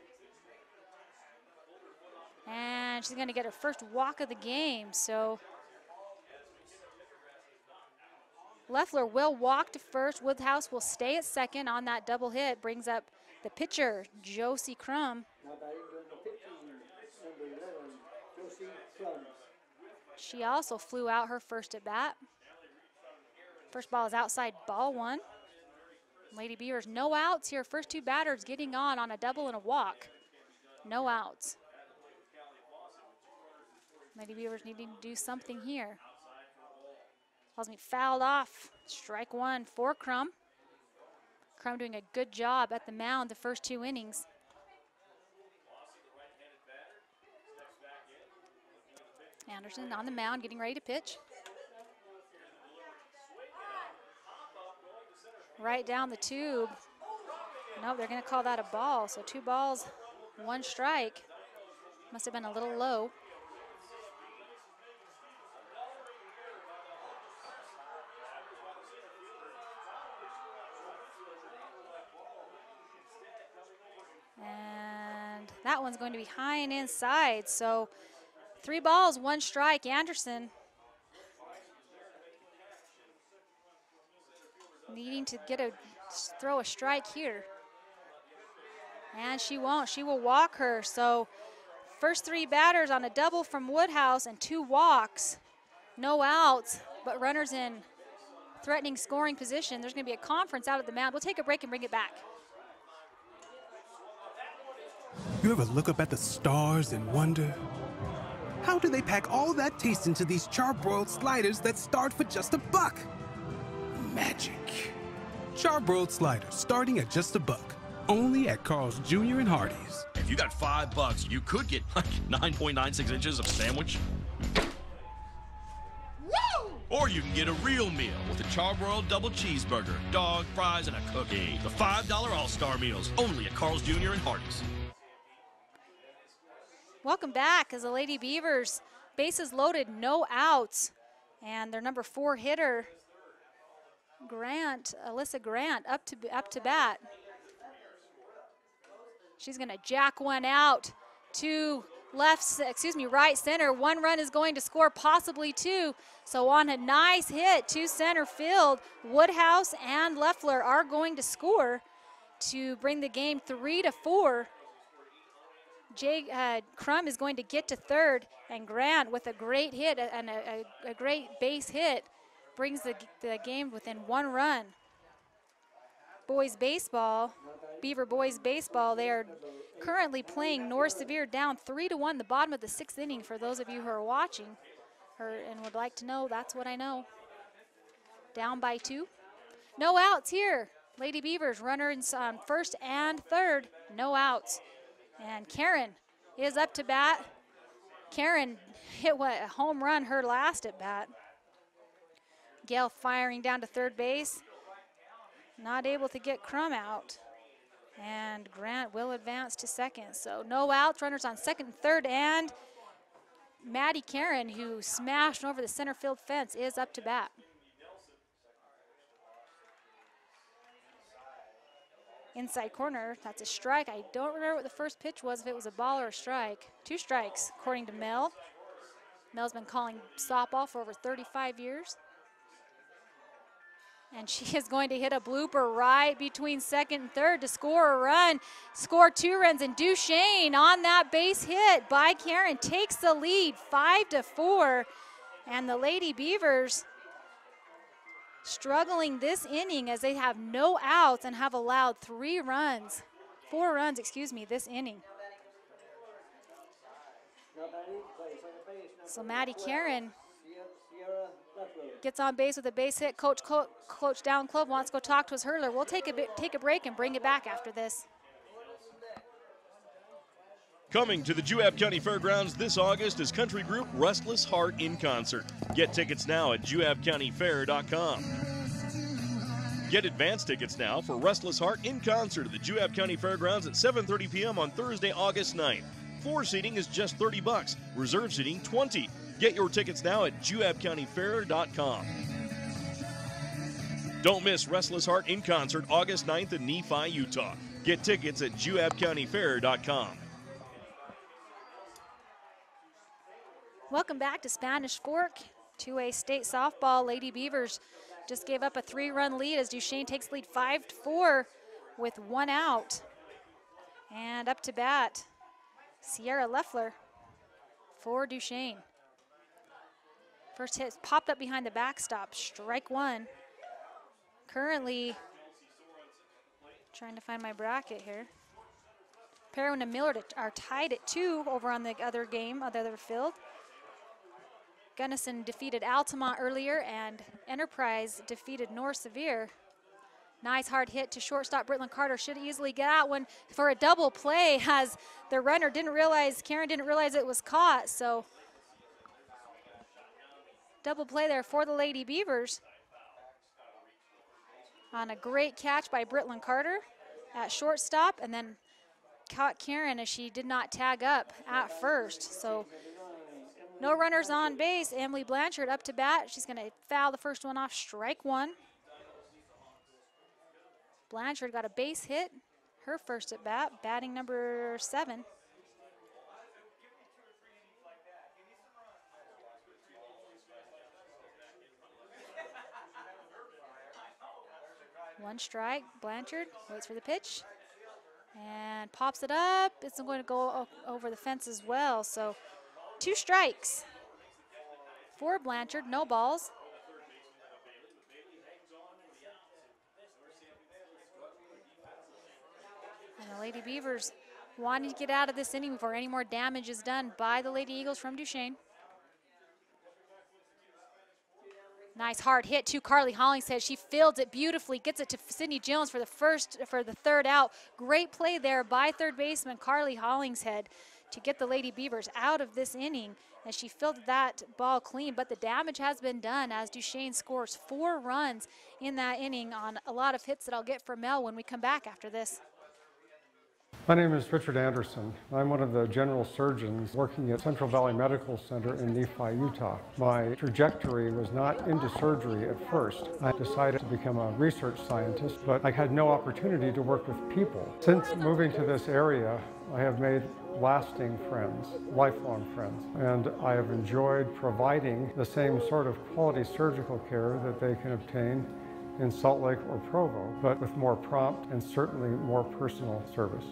And she's going to get her first walk of the game, so Leffler will walk to first. Woodhouse will stay at second on that double hit. Brings up the pitcher, Josie Crum. She also flew out her first at bat. First ball is outside, ball 1. Lady Beavers, no outs here. First 2 batters getting on a double and a walk. No outs. Lady Beavers needing to do something here. Fouled off. Strike 1 for Crum. Crum doing a good job at the mound the first 2 innings. Anderson on the mound getting ready to pitch. Right down the tube. Nope, they're going to call that a ball. So 2 balls, 1 strike. Must have been a little low. And that one's going to be high and inside. So 3 balls, 1 strike. Anderson needing to throw a strike here. And she won't. She will walk her. So first 3 batters on a double from Woodhouse and 2 walks. No outs, but runners in threatening scoring position. There's going to be a conference out at the mound. We'll take a break and bring it back. You ever look up at the stars and wonder, how do they pack all that taste into these charbroiled sliders that start for just $1? Magic. Charbroiled sliders starting at just $1. Only at Carl's Jr. and Hardee's. If you got $5, you could get like 9.96 inches of sandwich. Woo! Or you can get a real meal with a charbroiled double cheeseburger, dog, fries, and a cookie. The $5 All-Star Meals, only at Carl's Jr. and Hardee's. Welcome back as the Lady Beavers, bases loaded, no outs. And their number 4 hitter, Alyssa Grant, up to bat. She's going to jack one out to right center. 1 run is going to score, possibly 2. So on a nice hit to center field, Woodhouse and Leffler are going to score to bring the game 3-4. Crum is going to get to third, and Grant with a great hit and a great base hit brings the game within 1 run. Boys baseball, Beaver boys baseball, they are currently playing North Sevier down 3-1, the bottom of the 6th inning for those of you who are watching. and would like to know, that's what I know. Down by 2. No outs here. Lady Beavers, runners on first and third. No outs. And Karen is up to bat. Karen hit a home run her last at bat. Gail firing down to third base. Not able to get Crum out. And Grant will advance to second. So no outs, runners on second and third, and Maddie Karen, who smashed over the center field fence, is up to bat. Inside corner, that's a strike. I don't remember what the first pitch was, if it was a ball or a strike. 2 strikes, according to Mel. Mel's been calling softball for over 35 years. And she is going to hit a blooper right between second and third to score a run. Score 2 runs, and Duchesne on that base hit by Karen takes the lead 5-4. And the Lady Beavers struggling this inning as they have no outs and have allowed 4 runs, this inning. So Maddie Karen gets on base with a base hit. Coach Down Club wants to go talk to his hurler. We'll take a break and bring it back after this. Coming to the Juab County Fairgrounds this August is country group Restless Heart in concert. Get tickets now at juabcountyfair.com. Get advance tickets now for Restless Heart in concert at the Juab County Fairgrounds at 7:30 p.m. on Thursday, August 9th. Floor seating is just $30. Reserve seating $20. Get your tickets now at juabcountyfair.com. Don't miss Restless Heart in concert August 9th in Nephi, Utah. Get tickets at juabcountyfair.com. Welcome back to Spanish Fork, 2A state softball. Lady Beavers just gave up a 3-run lead as Duchesne takes lead 5-4 with 1 out. And up to bat, Sierra Leffler for Duchesne. First hit popped up behind the backstop, strike 1. Currently, trying to find my bracket here. Perrin and Millard are tied at 2 over on the other game, on the other field. Gunnison defeated Altamont earlier, and Enterprise defeated North Sevier. Nice hard hit to shortstop Britland Carter. Should easily get out one for a double play, as the runner Karen didn't realize it was caught. So double play there for the Lady Beavers on a great catch by Britland Carter at shortstop, and then caught Karen as she did not tag up at first. So no runners on base. Emily Blanchard up to bat. She's going to foul the first one off, strike 1. Blanchard got a base hit, her first at bat, batting number 7. One strike. Blanchard waits for the pitch and pops it up. It's going to go over the fence as well. So 2 strikes for Blanchard, no balls. And the Lady Beavers wanting to get out of this inning before any more damage is done by the Lady Eagles from Duchesne. Nice hard hit to Carly Hollingshead. She fields it beautifully, gets it to Sydney Jones for the third out. Great play there by third baseman Carly Hollingshead to get the Lady Beavers out of this inning, as she fielded that ball clean. But the damage has been done as Duchesne scores 4 runs in that inning on a lot of hits that I'll get from Mel when we come back after this. My name is Richard Anderson. I'm one of the general surgeons working at Central Valley Medical Center in Nephi, Utah. My trajectory was not into surgery at first. I decided to become a research scientist, but I had no opportunity to work with people. Since moving to this area, I have made lasting friends, lifelong friends, and I have enjoyed providing the same sort of quality surgical care that they can obtain in Salt Lake or Provo, but with more prompt and certainly more personal service.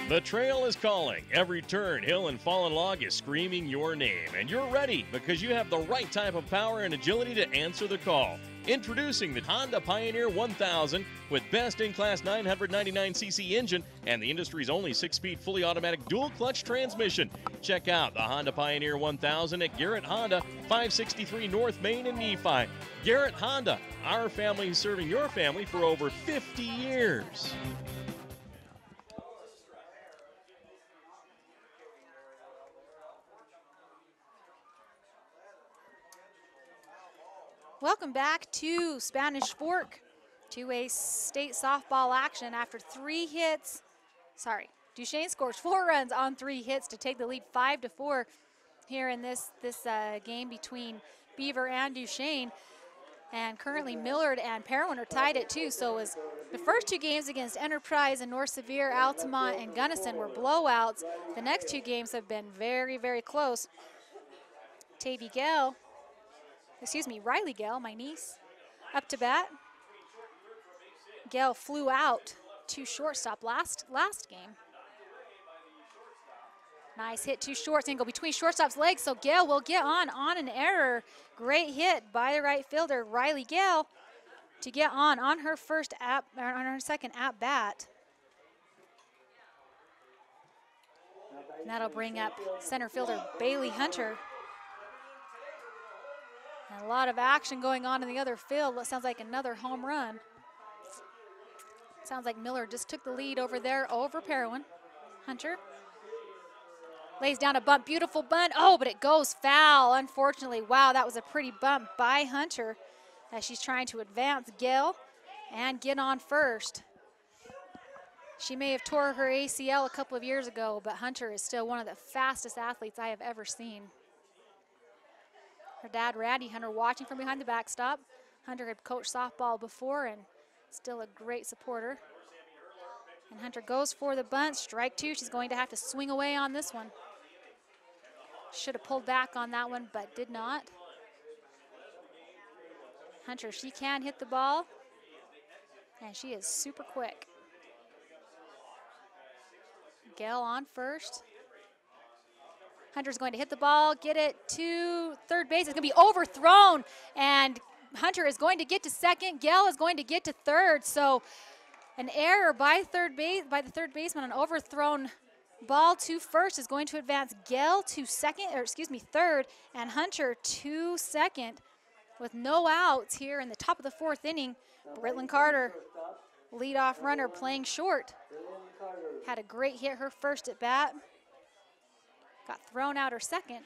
The trail is calling. Every turn, hill, and fallen log is screaming your name. And you're ready because you have the right type of power and agility to answer the call. Introducing the Honda Pioneer 1000 with best-in-class 999cc engine and the industry's only 6-speed fully automatic dual-clutch transmission. Check out the Honda Pioneer 1000 at Garrett Honda, 563 North Main in Nephi. Garrett Honda, our family serving your family for over 50 years. Welcome back to Spanish Fork, 2A state softball action after 3 hits. Duchesne scores 4 runs on 3 hits to take the lead 5-4 here in this game between Beaver and Duchesne. And currently Millard and Parowan are tied at 2. So as the first 2 games against Enterprise and North Sevier, Altamont and Gunnison were blowouts, the next 2 games have been very, very close. Riley Gale, my niece, up to bat. Gale flew out to shortstop last game. Nice hit to short, and go between shortstop's legs, so Gale will get on an error. Great hit by the right fielder, Riley Gale, to get on her second at bat. And that'll bring up center fielder Bailey Hunter. And a lot of action going on in the other field. It sounds like another home run. Sounds like Miller just took the lead over there over Parowan. Hunter lays down a bunt, beautiful bunt. Oh, but it goes foul, unfortunately. Wow, that was a pretty bump by Hunter as she's trying to advance Gale and get on first. She may have tore her ACL a couple of years ago, but Hunter is still one of the fastest athletes I have ever seen. Her dad, Randy Hunter, watching from behind the backstop. Hunter had coached softball before and still a great supporter. And Hunter goes for the bunt, strike 2. She's going to have to swing away on this one. Should have pulled back on that one, but did not. Hunter, she can hit the ball, and she is super quick. Gale on first. Hunter's going to hit the ball, get it to third base. It's going to be overthrown, and Hunter is going to get to second. Gale is going to get to third. So an error by the third baseman, an overthrown ball to first is going to advance Gale to third, and Hunter to second with no outs here in the top of the 4th inning. Brittlin Carter, leadoff runner, playing short. Had a great hit her first at bat. Got thrown out her second.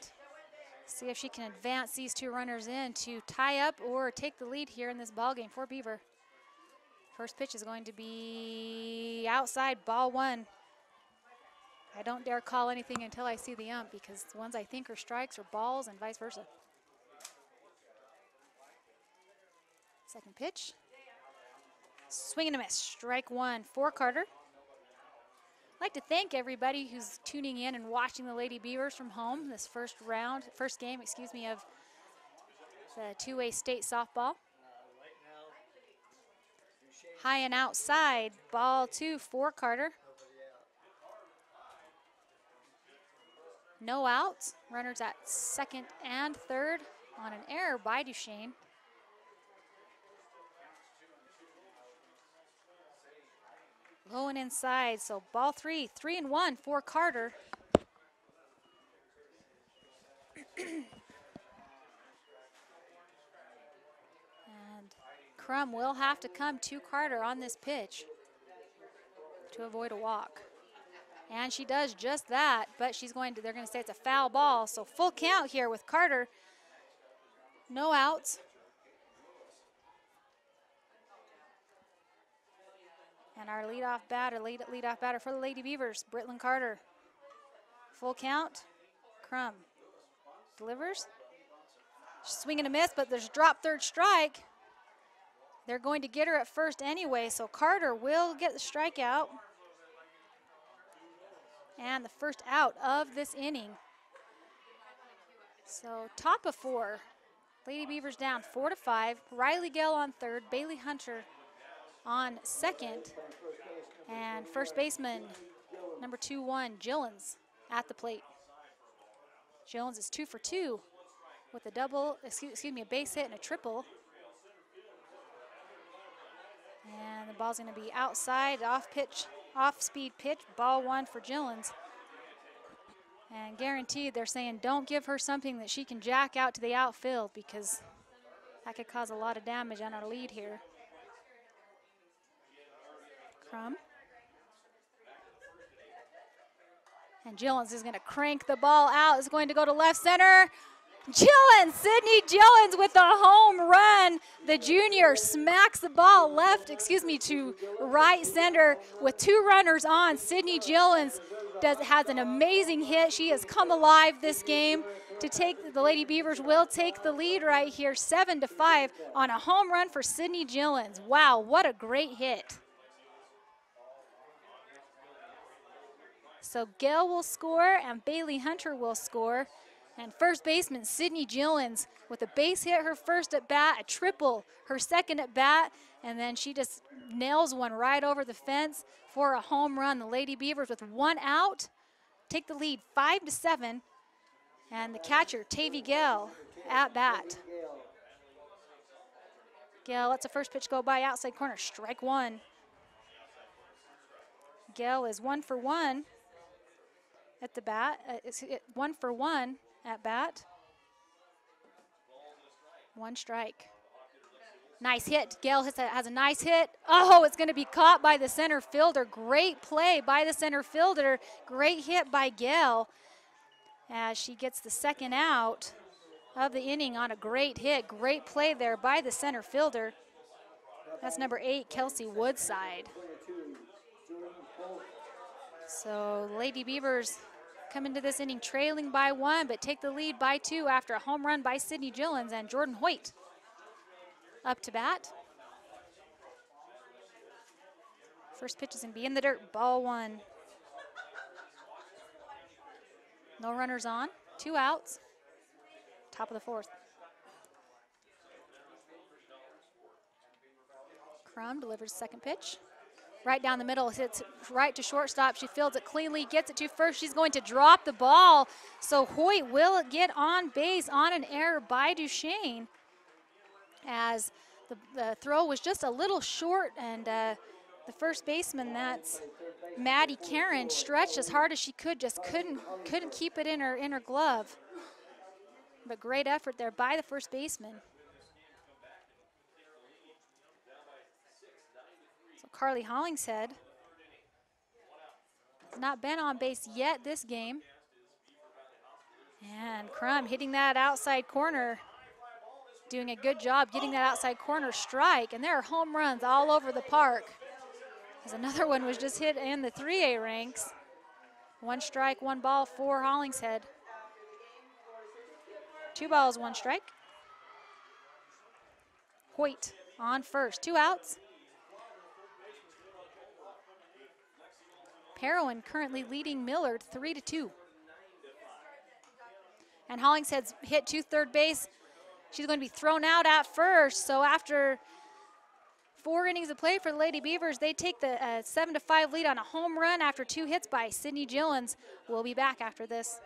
See if she can advance these 2 runners in to tie up or take the lead here in this ball game for Beaver. First pitch is going to be outside, ball 1. I don't dare call anything until I see the ump because the ones I think are strikes are balls and vice versa. Second pitch. Swing and a miss, strike 1 for Carter. I'd like to thank everybody who's tuning in and watching the Lady Beavers from home this first game, of the 2A state softball. High and outside, ball 2 for Carter. No outs, runners at second and third on an error by Duchesne. Low and inside, so ball 3, 3-1 for Carter. And Crum will have to come to Carter on this pitch to avoid a walk. And she does just that, but they're going to say it's a foul ball, so full count here with Carter. No outs. And our leadoff batter for the Lady Beavers, Brittlin Carter. Full count, Crum delivers. Swing and a miss, but there's a drop third strike. They're going to get her at first anyway, so Carter will get the strikeout. And the first out of this inning. So top of 4, Lady Beavers down 4-5. Riley Gale on third, Bailey Hunter on second, and first baseman Number 2-1, Gillens at the plate. Gillens is 2 for 2 with a double, excuse me, a base hit and a triple. And the ball's going to be outside, off-speed pitch, ball 1 for Gillens. And guaranteed, they're saying don't give her something that she can jack out to the outfield because that could cause a lot of damage on our lead here. Crum. And Gillens is going to crank the ball out. It's going to go to left center. Gillens, Sydney Gillens with a home run. The junior smacks the ball to right center with 2 runners on. Sydney Gillens has an amazing hit. She has come alive this game to take, the Lady Beavers will take the lead right here, 7-5 on a home run for Sydney Gillens. Wow, what a great hit. So Gail will score and Bailey Hunter will score. And first baseman Sydney Gillens with a base hit her first at bat, a triple her second at bat, and then she just nails one right over the fence for a home run. The Lady Beavers with 1 out take the lead 5-7. And the catcher, Tavy Gale, at bat. Gale lets the first pitch go by outside corner, strike 1. Gale is 1 for 1 at the bat, 1 for 1 at bat. 1 strike. Nice hit. Gale has a nice hit. Oh, it's going to be caught by the center fielder. Great play by the center fielder. Great hit by Gale as she gets the second out of the inning on a great hit. Great play there by the center fielder. That's number 8, Kelsey Woodside. So Lady Beavers come into this inning trailing by 1, but take the lead by 2 after a home run by Sydney Gillens, and Jordan Hoyt up to bat. First pitch is going to be in the dirt, ball 1. No runners on, 2 outs, top of the 4th. Crum delivers second pitch. Right down the middle, hits right to shortstop. She fields it cleanly, gets it to first. She's going to drop the ball. So Hoyt will get on base on an error by Duchesne as the throw was just a little short, and the first baseman, that's Maddie Karen, stretched as hard as she could, just couldn't keep it in her glove. But great effort there by the first baseman. Carly Hollingshead has not been on base yet this game. And Crum hitting that outside corner, doing a good job getting that outside corner strike. And there are home runs all over the park, as another one was just hit in the 3A ranks. 1 strike, 1 ball for Hollingshead. 2 balls, 1 strike. Hoyt on first, 2 outs. Parowan currently leading Millard 3-2. And Hollingshead's hit to third base. She's going to be thrown out at first. So after 4 innings of play for the Lady Beavers, they take the 7-5 lead on a home run after 2 hits by Sydney Gillens. We'll be back after this.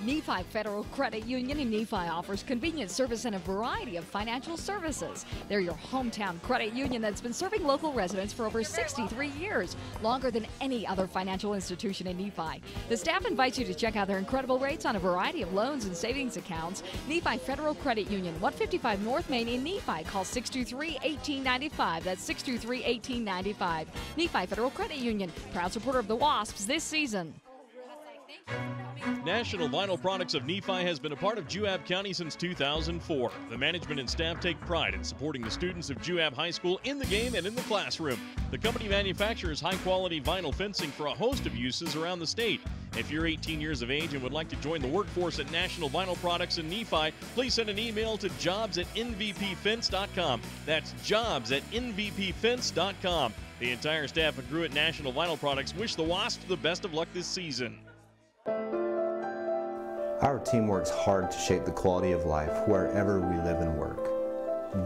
Nephi Federal Credit Union in Nephi offers convenient service and a variety of financial services. They're your hometown credit union that's been serving local residents for over 63 years, longer than any other financial institution in Nephi. The staff invites you to check out their incredible rates on a variety of loans and savings accounts. Nephi Federal Credit Union, 155 North Main in Nephi. Call 623-1895. That's 623-1895. Nephi Federal Credit Union, proud supporter of the Wasps this season. National Vinyl Products of Nephi has been a part of Juab County since 2004. The management and staff take pride in supporting the students of Juab High School in the game and in the classroom. The company manufactures high-quality vinyl fencing for a host of uses around the state. If you're 18 years of age and would like to join the workforce at National Vinyl Products in Nephi, please send an email to jobs@nvpfence.com. That's jobs@nvpfence.com. The entire staff and crew at National Vinyl Products wish the Wasps the best of luck this season. Our team works hard to shape the quality of life wherever we live and work.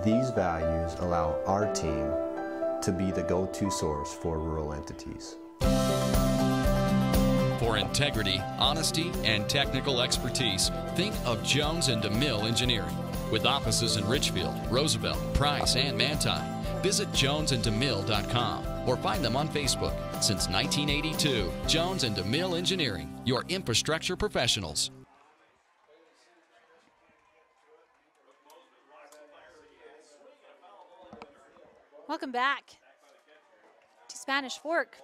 These values allow our team to be the go-to source for rural entities. For integrity, honesty, and technical expertise, think of Jones and DeMille Engineering. With offices in Richfield, Roosevelt, Price, and Manti, visit jonesanddemille.com or find them on Facebook. Since 1982, Jones and DeMille Engineering, your infrastructure professionals. Welcome back to Spanish Fork.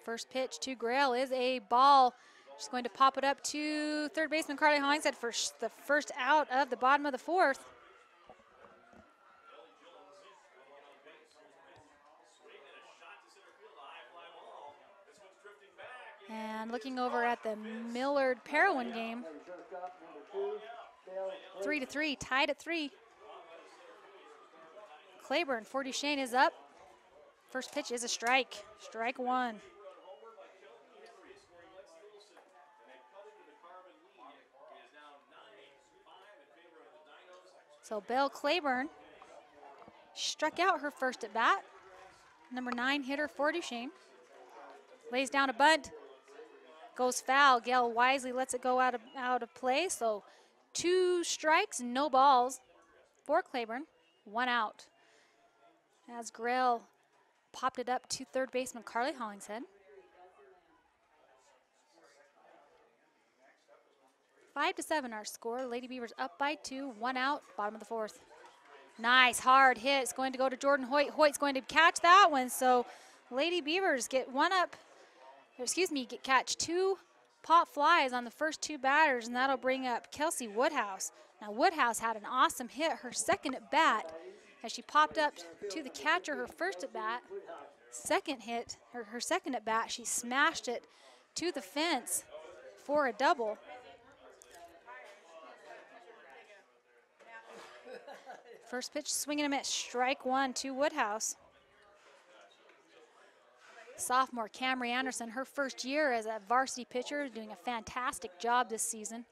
First pitch to Grail is a ball. She's going to pop it up to third baseman Carly Hollingshead for the first out of the bottom of the fourth. And looking over at the Millard-Parowan game, 3-3, tied at 3. Claiborne for Duchesne is up. First pitch is a strike. Strike one. So Belle Claiborne struck out her first at bat. Number 9 hitter for Duchesne. Lays down a bunt. Goes foul. Gail wisely lets it go out of play. So 2 strikes, no balls for Claiborne. 1 out. As Grail popped it up to third baseman Carly Hollingshead. 5-7 our score. Lady Beavers up by 2, 1 out, bottom of the fourth. Nice hard hit. It's going to go to Jordan Hoyt. Hoyt's going to catch that one. So Lady Beavers get catch 2 pop flies on the first 2 batters, and that'll bring up Kelsey Woodhouse. Now Woodhouse had an awesome hit, her second at bat, as she popped up to the catcher her first at bat. Second hit, her second at bat, she smashed it to the fence for a double. First pitch, swinging a miss, strike one to Woodhouse. Sophomore Camry Anderson, her first year as a varsity pitcher, doing a fantastic job this season.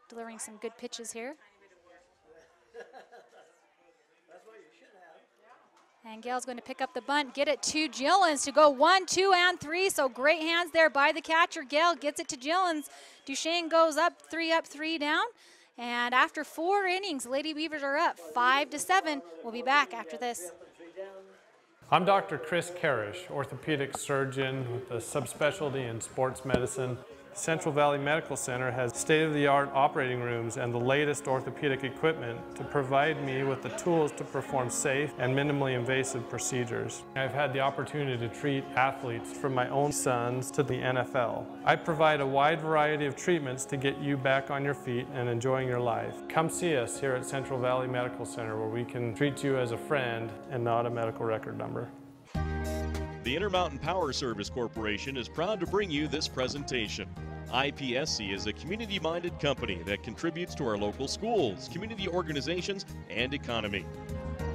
Delivering some good pitches here. And Gail's going to pick up the bunt, get it to Gillens to go 1, 2, and 3. So great hands there by the catcher. Gail gets it to Gillens. Duchesne goes up, 3 down. And after 4 innings, Lady Beavers are up 5-7. We'll be back after this. I'm Dr. Chris Karish, orthopedic surgeon with a subspecialty in sports medicine. Central Valley Medical Center has state-of-the-art operating rooms and the latest orthopedic equipment to provide me with the tools to perform safe and minimally invasive procedures. I've had the opportunity to treat athletes from my own sons to the NFL. I provide a wide variety of treatments to get you back on your feet and enjoying your life. Come see us here at Central Valley Medical Center, where we can treat you as a friend and not a medical record number. The Intermountain Power Service Corporation is proud to bring you this presentation. IPSC is a community-minded company that contributes to our local schools, community organizations, and economy.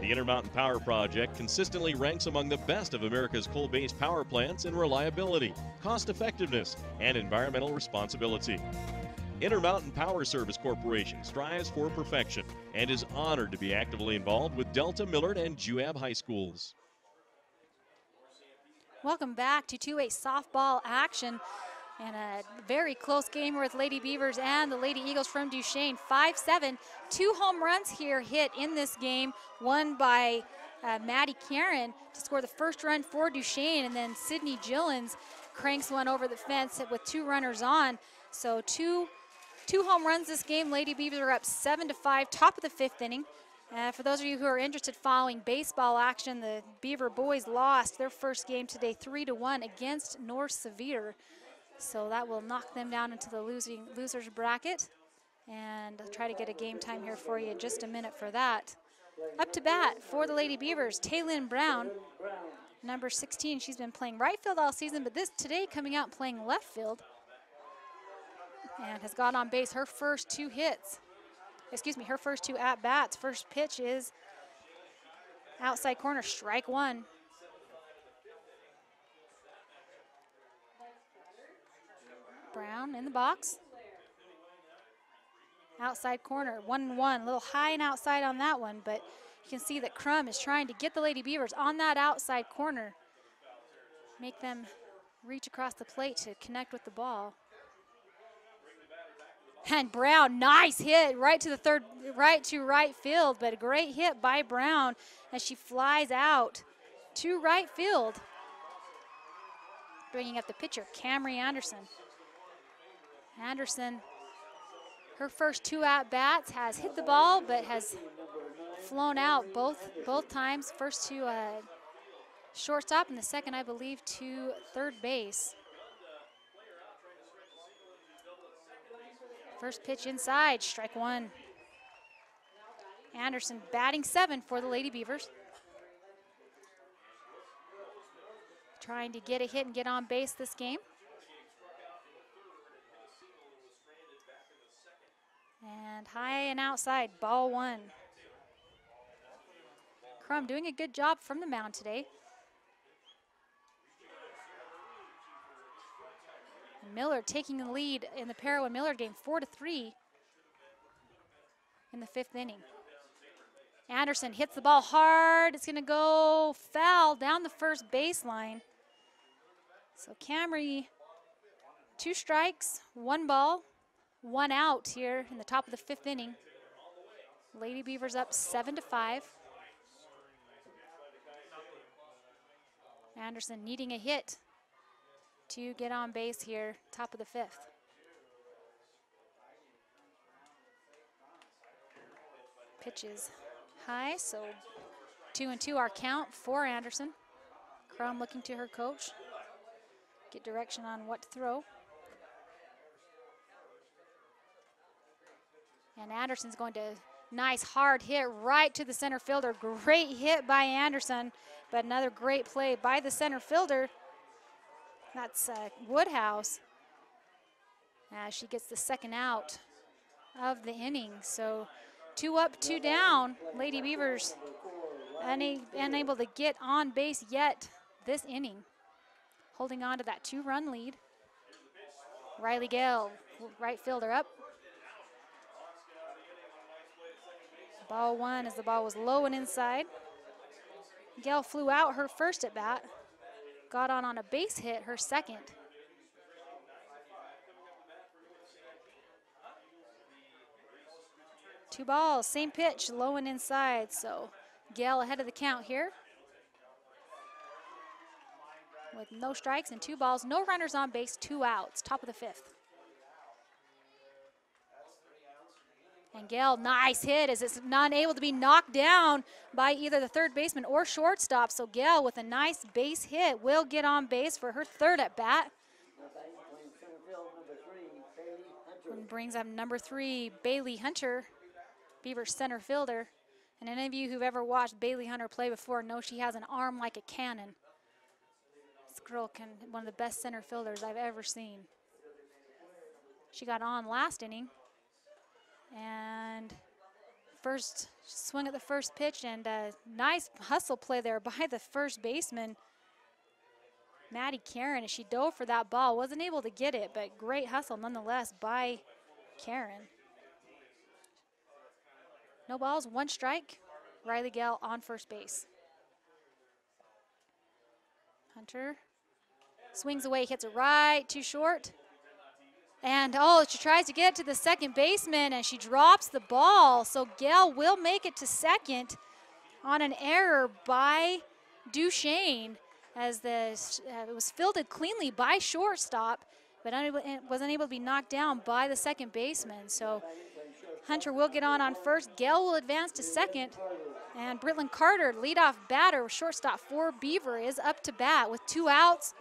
The Intermountain Power Project consistently ranks among the best of America's coal-based power plants in reliability, cost-effectiveness, and environmental responsibility. Intermountain Power Service Corporation strives for perfection and is honored to be actively involved with Delta, Millard, and Juab High Schools. Welcome back to 2A softball action, and a very close game with Lady Beavers and the Lady Eagles from Duchesne. 5-7, 2 home runs here hit in this game, one by Maddie Karen to score the first run for Duchesne, and then Sydney Gillens cranks one over the fence with 2 runners on. So two home runs this game. Lady Beavers are up 7-5, top of the 5th inning. For those of you who are interested following baseball action, the Beaver boys lost their first game today 3-1 against North Sevier. So that will knock them down into the losers bracket. And I'll try to get a game time here for you in just a minute for that. Up to bat for the Lady Beavers, Taylin Brown, number 16. She's been playing right field all season, but today coming out playing left field. And has got on base her first 2 hits. Her first 2 at-bats. First pitch is outside corner, strike one. Brown in the box. Outside corner, 1-1. A little high and outside on that one, but You can see that Crum is trying to get the Lady Beavers on that outside corner, make them reach across the plate to connect with the ball. And Brown, nice hit right to the third, right to right field, but a great hit by Brown as she flies out to right field. Bringing up the pitcher, Camry Anderson. Anderson, her first 2 at-bats, has hit the ball but has flown out both times. First to shortstop and the second, I believe, to third base. First pitch inside, strike 1. Anderson batting 7 for the Lady Beavers. Trying to get a hit and get on base this game. And high and outside, ball 1. Crum doing a good job from the mound today. Miller taking the lead in the Parowan Miller game, 4-3 in the 5th inning. Anderson hits the ball hard. It's going to go foul down the first baseline. So Camry, 2 strikes, 1 ball, 1 out here in the top of the 5th inning. Lady Beavers up 7-5. Anderson needing a hit to get on base here, top of the 5th. Pitches high, so 2-2 our count for Anderson. Crum looking to her coach, get direction on what to throw. And Anderson's going to, nice hard hit right to the center fielder. Great hit by Anderson, but another great play by the center fielder. That's Woodhouse, as she gets the second out of the inning. So 2 up, 2 down. Lady Beavers unable to get on base yet this inning. Holding on to that 2-run lead. Riley Gale, right fielder up. Ball 1 as the ball was low and inside. Gale flew out her first at bat. Got on a base hit, her second. Two balls, same pitch, low and inside. So Gale ahead of the count here. With no strikes and 2 balls, no runners on base, 2 outs, top of the 5th. And Gale, nice hit as it's not able to be knocked down by either the third baseman or shortstop. So Gale with a nice base hit will get on base for her 3rd at bat. And brings up number 3, Bailey Hunter, Beaver's center fielder. And any of you who've ever watched Bailey Hunter play before know she has an arm like a cannon. This girl can, one of the best center fielders I've ever seen. She got on last inning. And first swing at the first pitch, and a nice hustle play there by the first baseman, Maddie Karen, as she dove for that ball. Wasn't able to get it, but great hustle nonetheless by Karen. No balls, 1 strike. Riley Gale on first base. Hunter swings away, hits it right too short. And she tries to get to the second baseman and she drops the ball. So Gale will make it to second on an error by Duchesne as it was fielded cleanly by shortstop, but wasn't able to be knocked down by the second baseman. So Hunter will get on first. Gale will advance to second. And Brittlin Carter, leadoff batter, shortstop for Beaver, is up to bat with 2 outs,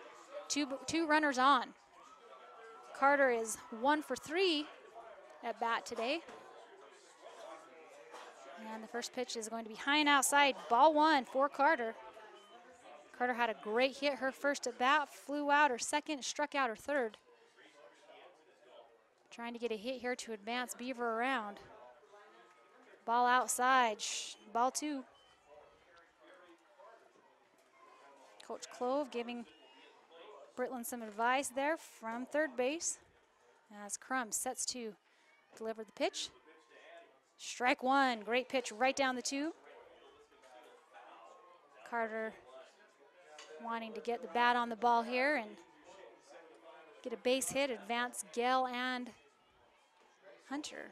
two runners on. Carter is 1 for 3 at bat today. And the first pitch is going to be high and outside, ball 1 for Carter. Carter had a great hit her first at bat, flew out her second, struck out her 3rd. Trying to get a hit here to advance Beaver around. Ball outside, ball 2. Coach Clove giving Brittlin some advice there from third base as Crum sets to deliver the pitch. Strike 1, great pitch right down the 2. Carter wanting to get the bat on the ball here and get a base hit, advance Gale and Hunter.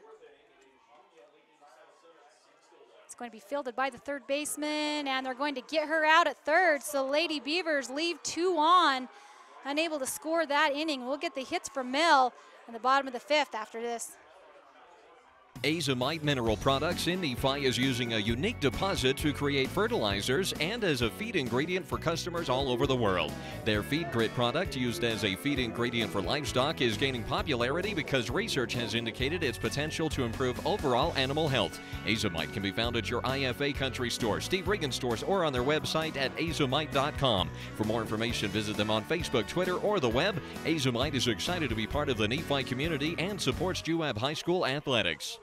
It's going to be fielded by the third baseman, and they're going to get her out at third. So Lady Beavers leave 2 on, unable to score that inning. We'll get the hits from Mill in the bottom of the 5th after this. Azomite Mineral Products in Nephi is using a unique deposit to create fertilizers and as a feed ingredient for customers all over the world. Their Feed Grit product, used as a feed ingredient for livestock, is gaining popularity because research has indicated its potential to improve overall animal health. Azomite can be found at your IFA Country Store, Steve Regan stores, or on their website at azomite.com. For more information, visit them on Facebook, Twitter, or the web. Azomite is excited to be part of the Nephi community and supports UAB High School athletics.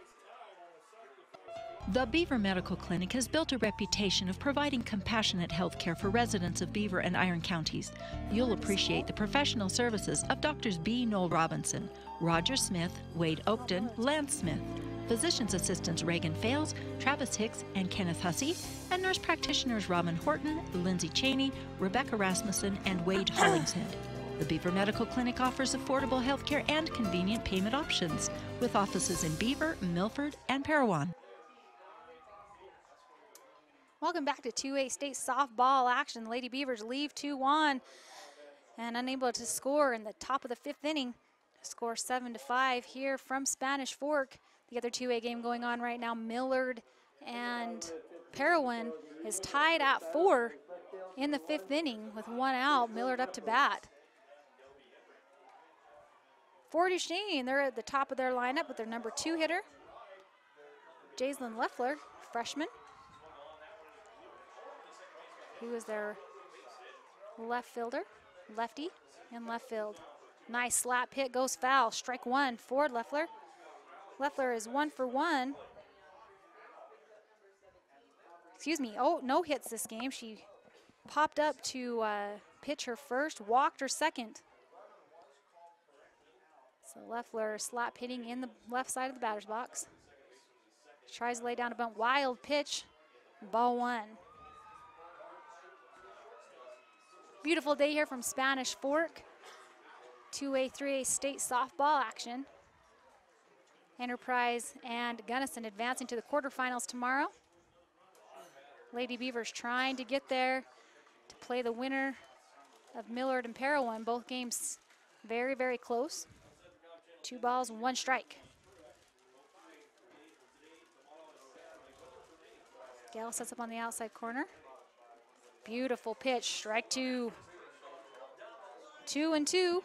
The Beaver Medical Clinic has built a reputation of providing compassionate health care for residents of Beaver and Iron counties. You'll appreciate the professional services of Doctors B. Noel Robinson, Roger Smith, Wade Oakton, Lance Smith, physician's assistants Reagan Fales, Travis Hicks, and Kenneth Hussey, and nurse practitioners Robin Horton, Lindsay Cheney, Rebecca Rasmussen, and Wade Hollingshead. The Beaver Medical Clinic offers affordable health care and convenient payment options, with offices in Beaver, Milford, and Parowan. Welcome back to 2A state softball action. Lady Beavers leave 2 on and unable to score in the top of the 5th inning. Score 7-5 here from Spanish Fork. The other 2A game going on right now, Millard and Parowan, is tied at 4 in the 5th inning with 1 out. Millard up to bat. For Duchesne, they're at the top of their lineup with their number 2 hitter, Jaislyn Leffler, freshman, who is their left fielder, lefty in left field. Nice slap hit, goes foul. Strike 1 for Leffler. Leffler is 1 for 1. Excuse me, no hits this game. She popped up to pitch her first, walked her second. So Leffler slap hitting in the left side of the batter's box. Tries to lay down a bunt, wild pitch, ball 1. Beautiful day here from Spanish Fork. 2A, 3A state softball action. Enterprise and Gunnison advancing to the quarterfinals tomorrow. Lady Beavers trying to get there to play the winner of Millard and Parowan. Both games very, very close. 2 balls and 1 strike. Gale sets up on the outside corner. Beautiful pitch, strike 2. 2-2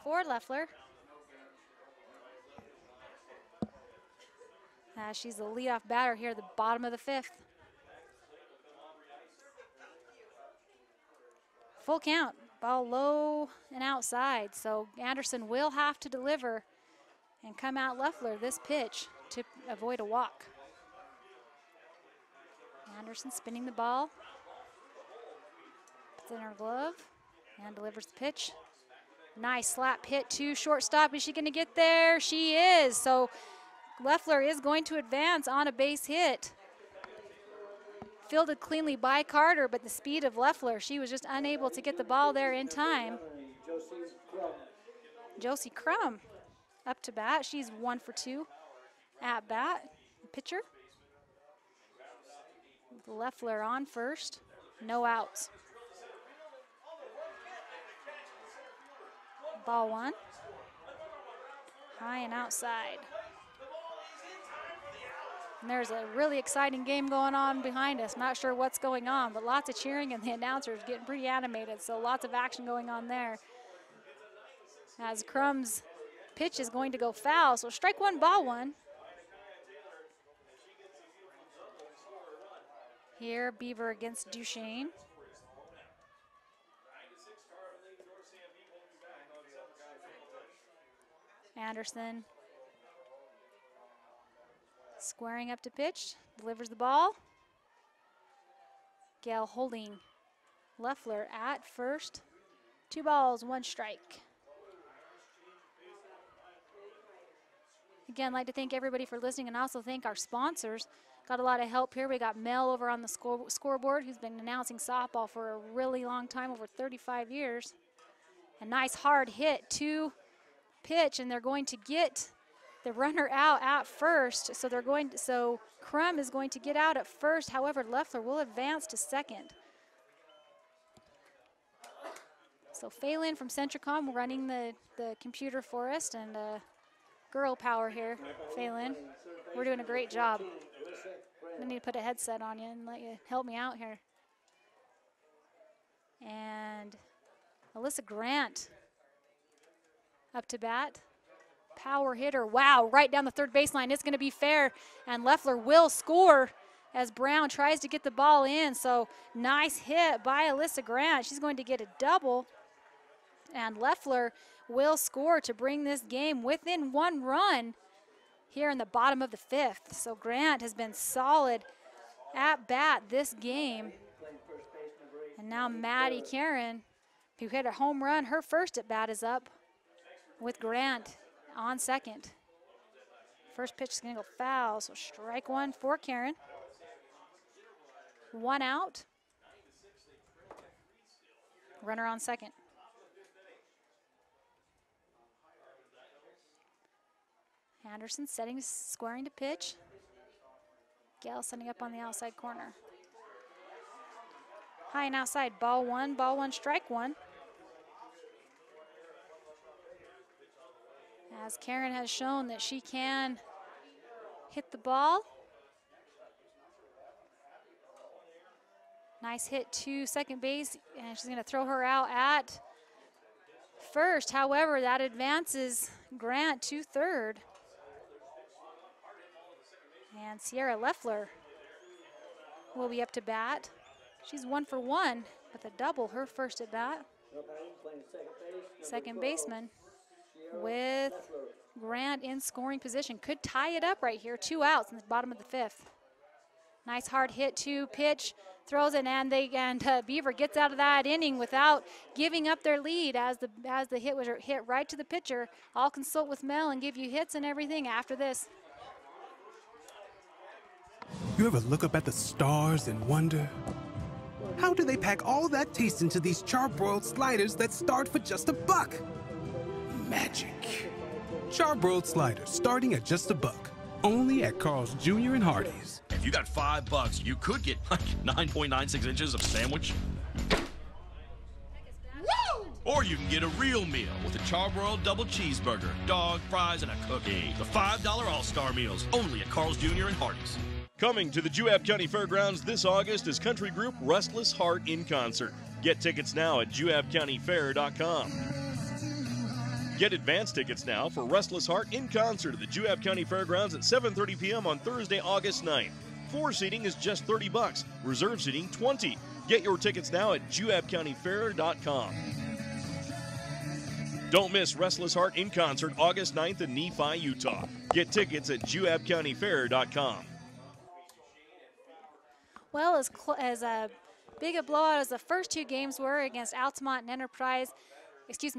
for Leffler. She's the leadoff batter here at the bottom of the 5th. Full count, ball low and outside, so Anderson will have to deliver and come out Leffler this pitch to avoid a walk. Anderson spinning the ball. In her glove and delivers the pitch. Nice slap hit to shortstop. Is she going to get there? She is. So Leffler is going to advance on a base hit. Fielded cleanly by Carter, but the speed of Leffler, she was just unable to get the ball there in time. Josie Crum up to bat. She's 1 for 2 at bat. Pitcher. Leffler on first. No outs. Ball 1. High and outside. And there's a really exciting game going on behind us. Not sure what's going on, but lots of cheering and the announcers getting pretty animated, so lots of action going on there. As Crum's pitch is going to go foul, so strike 1, ball 1. Here, Beaver against Duchesne. Anderson squaring up to pitch, delivers the ball. Gale holding Leffler at first. 2 balls, 1 strike. Again, I'd like to thank everybody for listening and also thank our sponsors. Got a lot of help here. We got Mel over on the scoreboard, who's been announcing softball for a really long time, over 35 years. A nice hard hit to pitch, and they're going to get the runner out at first. So Crum is going to get out at first. However, Leffler will advance to second. So Phelan from Centricom running the computer for us, and girl power here, Phelan. We're doing a great job. I need to put a headset on you and let you help me out here. And Alyssa Grant up to bat. Power hitter, wow, right down the third baseline. It's going to be fair, and Leffler will score as Brown tries to get the ball in. So nice hit by Alyssa Grant. She's going to get a double, and Leffler will score to bring this game within 1 run here in the bottom of the 5th. So Grant has been solid at bat this game. And now Maddie Karen, who hit a home run, her first at bat is up with Grant on second. First pitch is going to go foul, so strike 1 for Karen. 1 out. Runner on second. Anderson squaring to pitch. Gale setting up on the outside corner. High and outside, ball 1, strike 1. As Karen has shown that she can hit the ball. Nice hit to second base, and she's going to throw her out at first. However, that advances Grant to third. And Sierra Leffler will be up to bat. She's 1 for 1 with a double, her first at bat. Second baseman with Grant in scoring position. Could tie it up right here. 2 outs in the bottom of the 5th. Nice hard hit to pitch, throws it, and Beaver gets out of that inning without giving up their lead as the hit was hit right to the pitcher. I'll consult with Mel and give you hits and everything after this. You ever look up at the stars and wonder, how do they pack all that taste into these charbroiled sliders that start for just $1? Magic. Charbroiled sliders starting at just $1. Only at Carl's Jr. and Hardee's. If you got $5, you could get like 9.96 inches of sandwich. Woo! Or you can get a real meal with a charbroiled double cheeseburger, dog, fries, and a cookie. The $5 All-Star Meals, only at Carl's Jr. and Hardee's. Coming to the Juab County Fairgrounds this August is country group Restless Heart in concert. Get tickets now at juabcountyfair.com. Get advance tickets now for Restless Heart in concert at the Juab County Fairgrounds at 7:30 p.m. on Thursday, August 9th. 4 seating is just $30. Reserve seating $20. Get your tickets now at juabcountyfair.com. Don't miss Restless Heart in concert August 9th in Nephi, Utah. Get tickets at juabcountyfair.com. Well, as big a blowout as the first 2 games were against Altamont and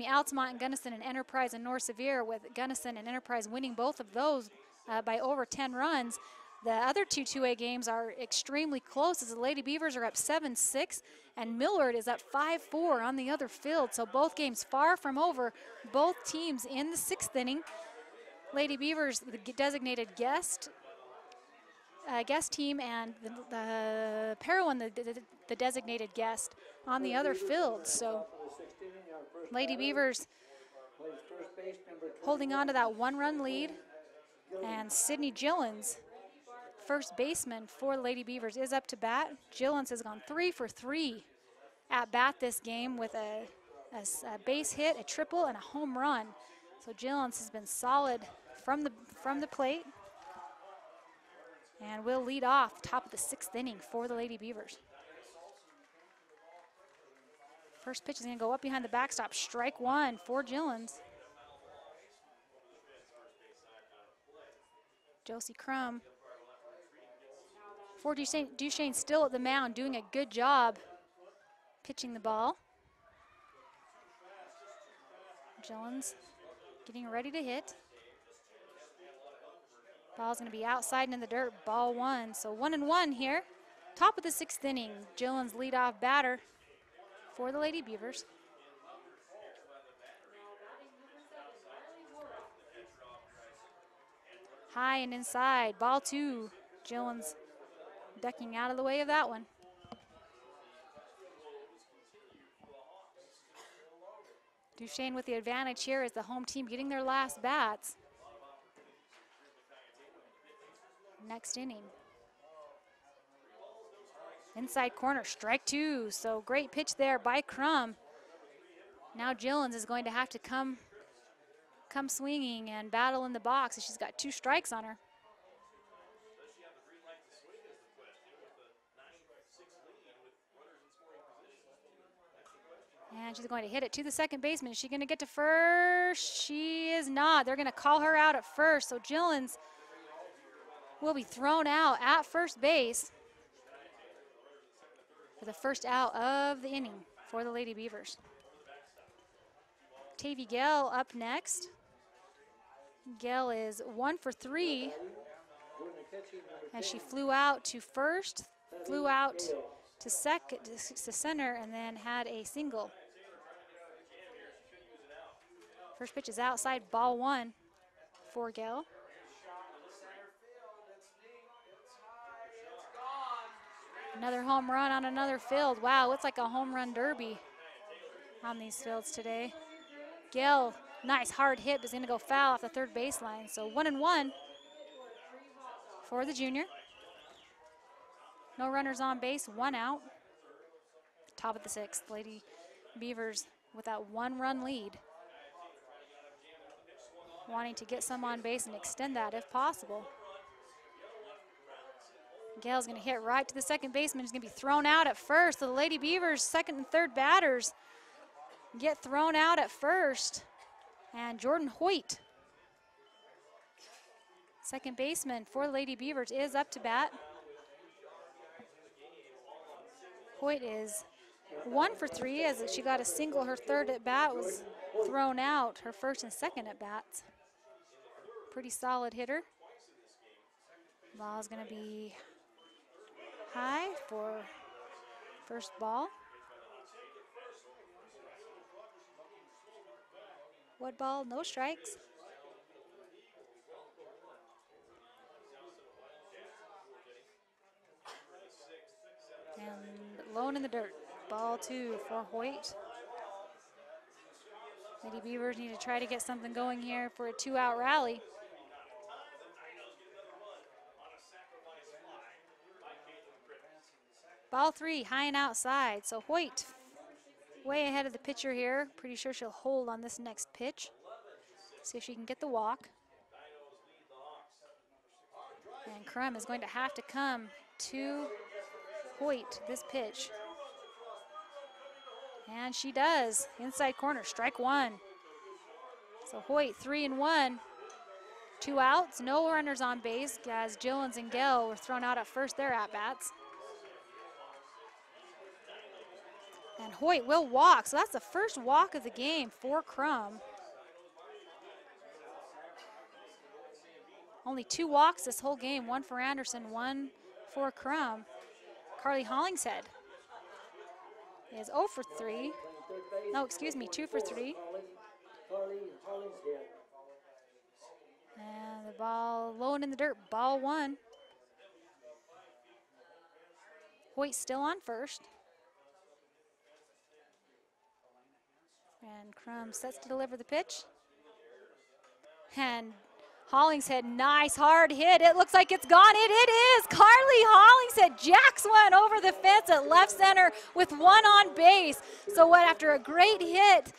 Altamont and Gunnison and Enterprise and North Sevier, with Gunnison and Enterprise winning both of those by over 10 runs. The other 2 2A games are extremely close, as the Lady Beavers are up 7-6 and Millard is up 5-4 on the other field. So both games far from over. Both teams in the 6th inning. Lady Beavers, the designated guest team, and the Parowan, the designated guest on the other field. So Lady Beavers holding on to that 1-run lead, and Sydney Gillens, first baseman for Lady Beavers, is up to bat. Gillens has gone 3 for 3 at bat this game with a base hit, a triple, and a home run. So Gillens has been solid from the plate, and will lead off top of the 6th inning for the Lady Beavers. First pitch is going to go up behind the backstop. Strike 1 for Gillens. Josie Crum for Duchesne still at the mound, doing a good job pitching the ball. Gillens getting ready to hit. Ball's going to be outside and in the dirt, ball 1. So 1-1 here. Top of the 6th inning, Gillen's leadoff batter for the Lady Beavers. High and inside, ball 2. Gillen's ducking out of the way of that one. Duchesne with the advantage here as the home team getting their last bats. Next inning. Inside corner, strike 2. So great pitch there by Crum. Now Gillen's is going to have to come swinging and battle in the box. She's got 2 strikes on her. And she's going to hit it to the second baseman. Is she going to get to first? She is not. They're going to call her out at first. So Gillen's will be thrown out at first base for the first out of the inning for the Lady Beavers. Tavy Gale up next. Gale is 1 for 3 as she flew out to first, flew out to second, to center, and then had a single. First pitch is outside, ball 1 for Gale. Another home run on another field. Wow, it's like a home run derby on these fields today. Gale, nice hard hit, but is going to go foul off the third baseline. So 1-1 for the junior. No runners on base, 1 out. Top of the 6th, Lady Beavers with that 1-run lead. Wanting to get some on base and extend that if possible. Gale's going to hit right to the second baseman. He's going to be thrown out at first. So the Lady Beavers, second and third batters, get thrown out at first. And Jordan Hoyt, second baseman for Lady Beavers, is up to bat. Hoyt is 1 for 3 as she got a single. Her third at bat was thrown out. Her first and second at bats. Pretty solid hitter. Ball's going to be high for first ball. Wood ball, no strikes. And lone in the dirt, ball 2 for Hoyt. Lady Beavers need to try to get something going here for a 2-out rally. Ball 3, high and outside. So Hoyt way ahead of the pitcher here. Pretty sure she'll hold on this next pitch. See if she can get the walk. And Crum is going to have to come to Hoyt this pitch. And she does. Inside corner, strike 1. So Hoyt 3-1. 2 outs, no runners on base as Gillen's and Gale were thrown out at first their at-bats. And Hoyt will walk, so that's the first walk of the game for Crum. Only 2 walks this whole game, 1 for Anderson, 1 for Crum. Carly Hollingshead is 0 for 3. No, excuse me, 2 for 3. And the ball low and in the dirt, ball 1. Hoyt still on first. And Crum sets to deliver the pitch. And Hollingshead, nice hard hit. It looks like it's gone. It is. Carly Hollingshead jacks one over the fence at left center with 1 on base. So what, after a great hit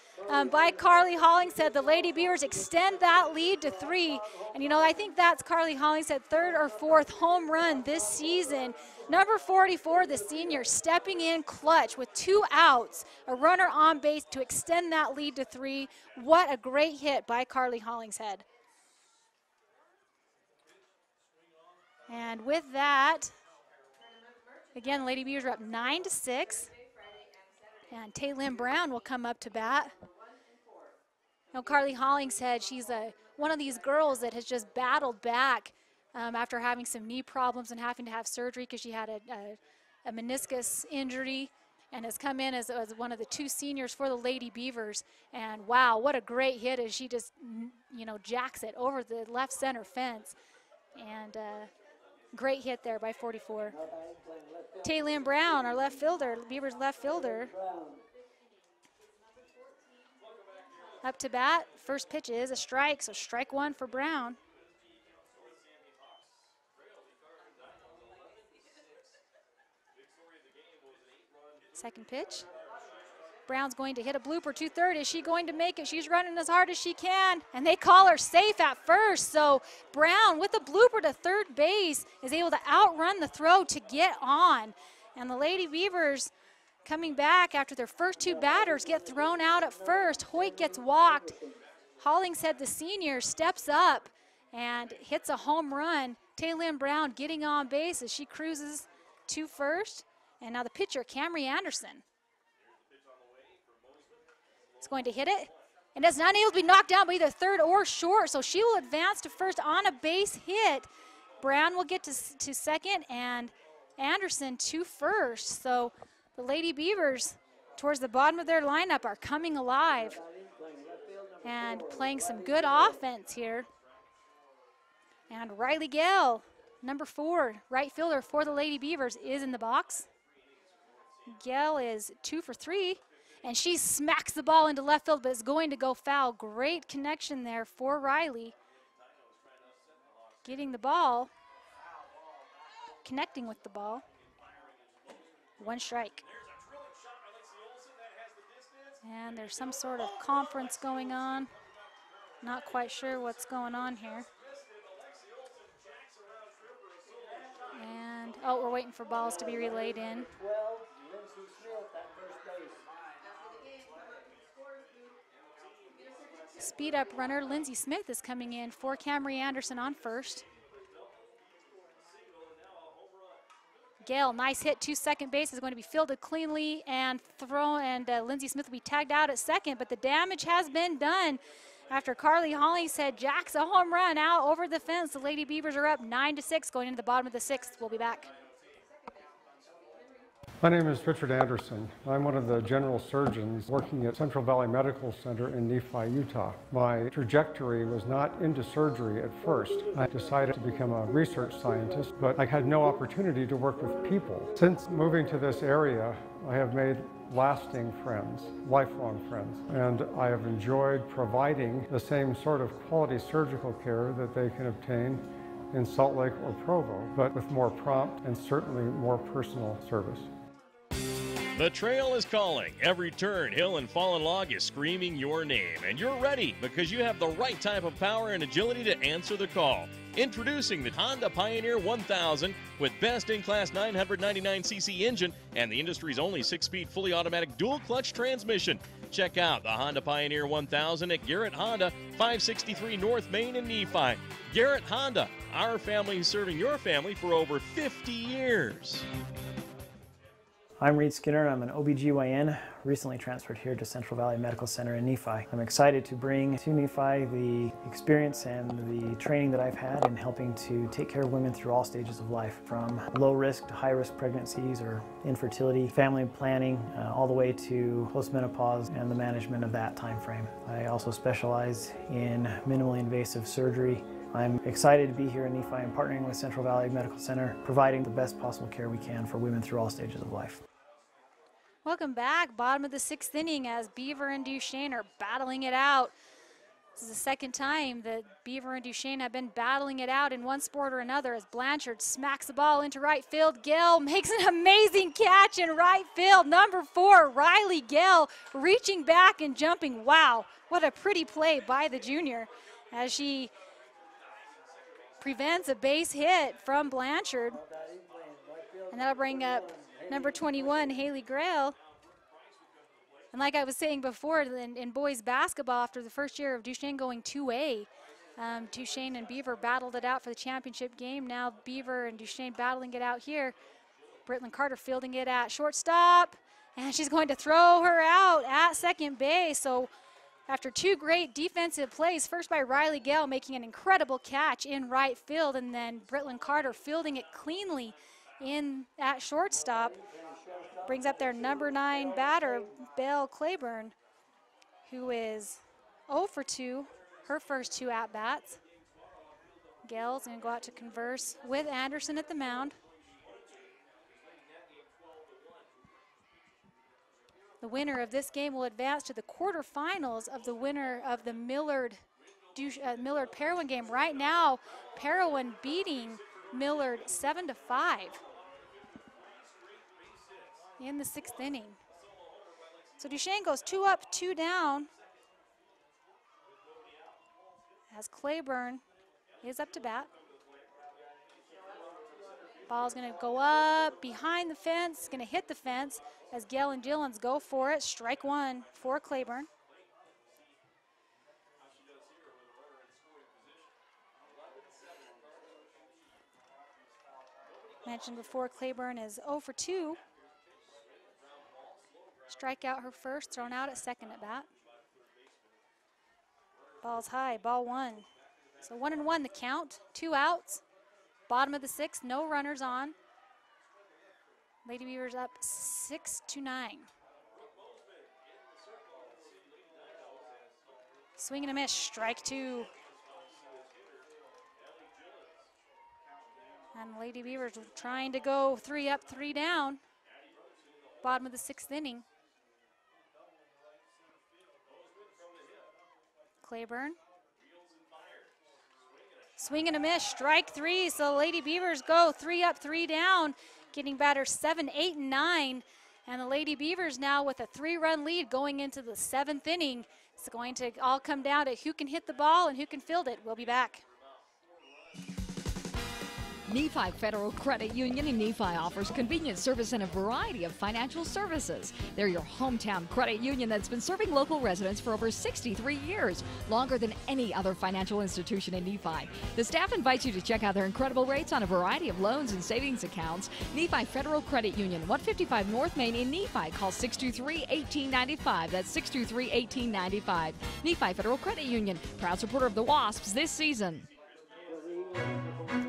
by Carly Hollingshead, the Lady Beavers extend that lead to 3. And you know, I think that's Carly Hollingshead 3rd or 4th home run this season. Number 44, the senior, stepping in clutch with 2 outs, a runner on base to extend that lead to 3. What a great hit by Carly Hollingshead. And with that, again, Lady Beavers are up 9-6. And Taylin Brown will come up to bat. Now, Carly Hollingshead, she's one of these girls that has just battled back after having some knee problems and having to have surgery because she had a meniscus injury, and has come in as one of the 2 seniors for the Lady Beavers. And wow, what a great hit as she just, jacks it over the left center fence. And great hit there by 44. Taylin Brown, our left fielder, Beavers left fielder. Up to bat, first pitch is a strike, so strike 1 for Brown. Second pitch. Brown's going to hit a blooper to third. Is she going to make it? She's running as hard as she can, and they call her safe at first. So Brown, with a blooper to third base, is able to outrun the throw to get on. And the Lady Beavers, coming back after their first 2 batters, get thrown out at first. Hoyt gets walked. Hollingshead, the senior, steps up and hits a home run. Taylin Brown getting on base as she cruises to first. And now the pitcher, Camry Anderson, is going to hit it. And it's not able to be knocked down by either third or short, so she will advance to first on a base hit. Brown will get to second, and Anderson to first. So the Lady Beavers, towards the bottom of their lineup, are coming alive and playing some good offense here. And Riley Gale, number 4, right fielder for the Lady Beavers, is in the box. Gale is 2 for 3, and she smacks the ball into left field, but is going to go foul. Great connection there for Riley. Getting the ball, connecting with the ball. 1 strike. And there's some sort of conference going on. Not quite sure what's going on here. And, oh, we're waiting for balls to be relayed in. Speed up runner Lindsey Smith is coming in for Camry Anderson on first. Gale, nice hit to second base, is going to be fielded cleanly and thrown, and Lindsey Smith will be tagged out at second, but the damage has been done after Carly Hollingshead jacks a home run out over the fence. The Lady Beavers are up 9-6 going into the bottom of the 6th. We'll be back. My name is Richard Anderson. I'm one of the general surgeons working at Central Valley Medical Center in Nephi, Utah. My trajectory was not into surgery at first. I decided to become a research scientist, but I had no opportunity to work with people. Since moving to this area, I have made lasting friends, lifelong friends, and I have enjoyed providing the same sort of quality surgical care that they can obtain in Salt Lake or Provo, but with more prompt and certainly more personal service. The trail is calling. Every turn, hill, and fallen log is screaming your name. And you're ready because you have the right type of power and agility to answer the call. Introducing the Honda Pioneer 1000 with best-in-class 999cc engine and the industry's only 6-speed fully automatic dual-clutch transmission. Check out the Honda Pioneer 1000 at Garrett Honda, 563 North Main in Nephi. Garrett Honda, our family serving your family for over 50 years. I'm Reed Skinner. I'm an OBGYN, recently transferred here to Central Valley Medical Center in Nephi. I'm excited to bring to Nephi the experience and the training that I've had in helping to take care of women through all stages of life, from low-risk to high-risk pregnancies or infertility, family planning, all the way to postmenopause and the management of that time frame. I also specialize in minimally invasive surgery. I'm excited to be here in Nephi and partnering with Central Valley Medical Center, providing the best possible care we can for women through all stages of life. Welcome back. Bottom of the 6th inning as Beaver and Duchesne are battling it out. This is the second time that Beaver and Duchesne have been battling it out in one sport or another as Blanchard smacks the ball into right field. Gale makes an amazing catch in right field. Number 4, Riley Gale, reaching back and jumping. Wow, what a pretty play by the junior as she prevents a base hit from Blanchard. And that'll bring up number 21, Haley Grail. And like I was saying before, in boys basketball, after the first year of Duchesne going 2A, Duchesne and Beaver battled it out for the championship game. Now Beaver and Duchesne battling it out here. Brittlin Carter fielding it at shortstop, and she's going to throw her out at second base. So After two great defensive plays, first by Riley Gale making an incredible catch in right field, and then Brittlin Carter fielding it cleanly in at shortstop. Brings up their number 9 batter, Belle Claiborne, who is 0 for 2, her first 2 at-bats. Gale's going to go out to converse with Anderson at the mound. The winner of this game will advance to the quarterfinals of the winner of the Millard-Parowan game. Right now, Parowan beating Millard 7-5 in the 6th inning. So Duchesne goes 2 up, 2 down as Claiborne is up to bat. Ball's going to go up behind the fence, going to hit the fence as Gale and Gillens go for it. Strike 1 for Claiborne. Mentioned before, Claiborne is 0 for 2. Strike out her first, thrown out at second at bat. Ball's high, ball 1. So 1-1 the count, 2 outs. Bottom of the 6th, no runners on. Lady Beavers up 6-9. Swing and a miss, strike 2. And Lady Beavers trying to go 3 up, 3 down. Bottom of the 6th inning. Claiborne. Swing and a miss, strike 3. So Lady Beavers go 3 up, 3 down, getting batters 7, 8, and 9. And the Lady Beavers now with a 3-run lead going into the 7th inning. It's going to all come down to who can hit the ball and who can field it. We'll be back. Nephi Federal Credit Union in Nephi offers convenient service and a variety of financial services. They're your hometown credit union that's been serving local residents for over 63 years, longer than any other financial institution in Nephi. The staff invites you to check out their incredible rates on a variety of loans and savings accounts. Nephi Federal Credit Union, 155 North Main in Nephi. Call 623-1895. That's 623-1895. Nephi Federal Credit Union, proud supporter of the Wasps this season.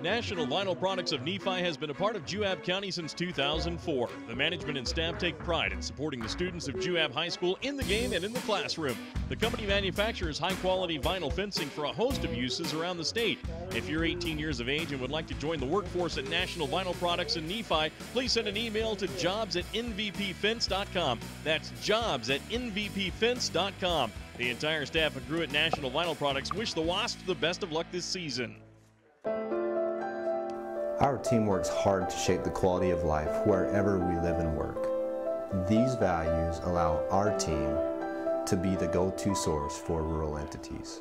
National Vinyl Products of Nephi has been a part of Juab County since 2004. The management and staff take pride in supporting the students of Juab High School in the game and in the classroom. The company manufactures high-quality vinyl fencing for a host of uses around the state. If you're 18 years of age and would like to join the workforce at National Vinyl Products in Nephi, please send an email to jobs@nvpfence.com. That's jobs@nvpfence.com. The entire staff and crew at National Vinyl Products wish the Wasps the best of luck this season. Our team works hard to shape the quality of life wherever we live and work. These values allow our team to be the go-to source for rural entities.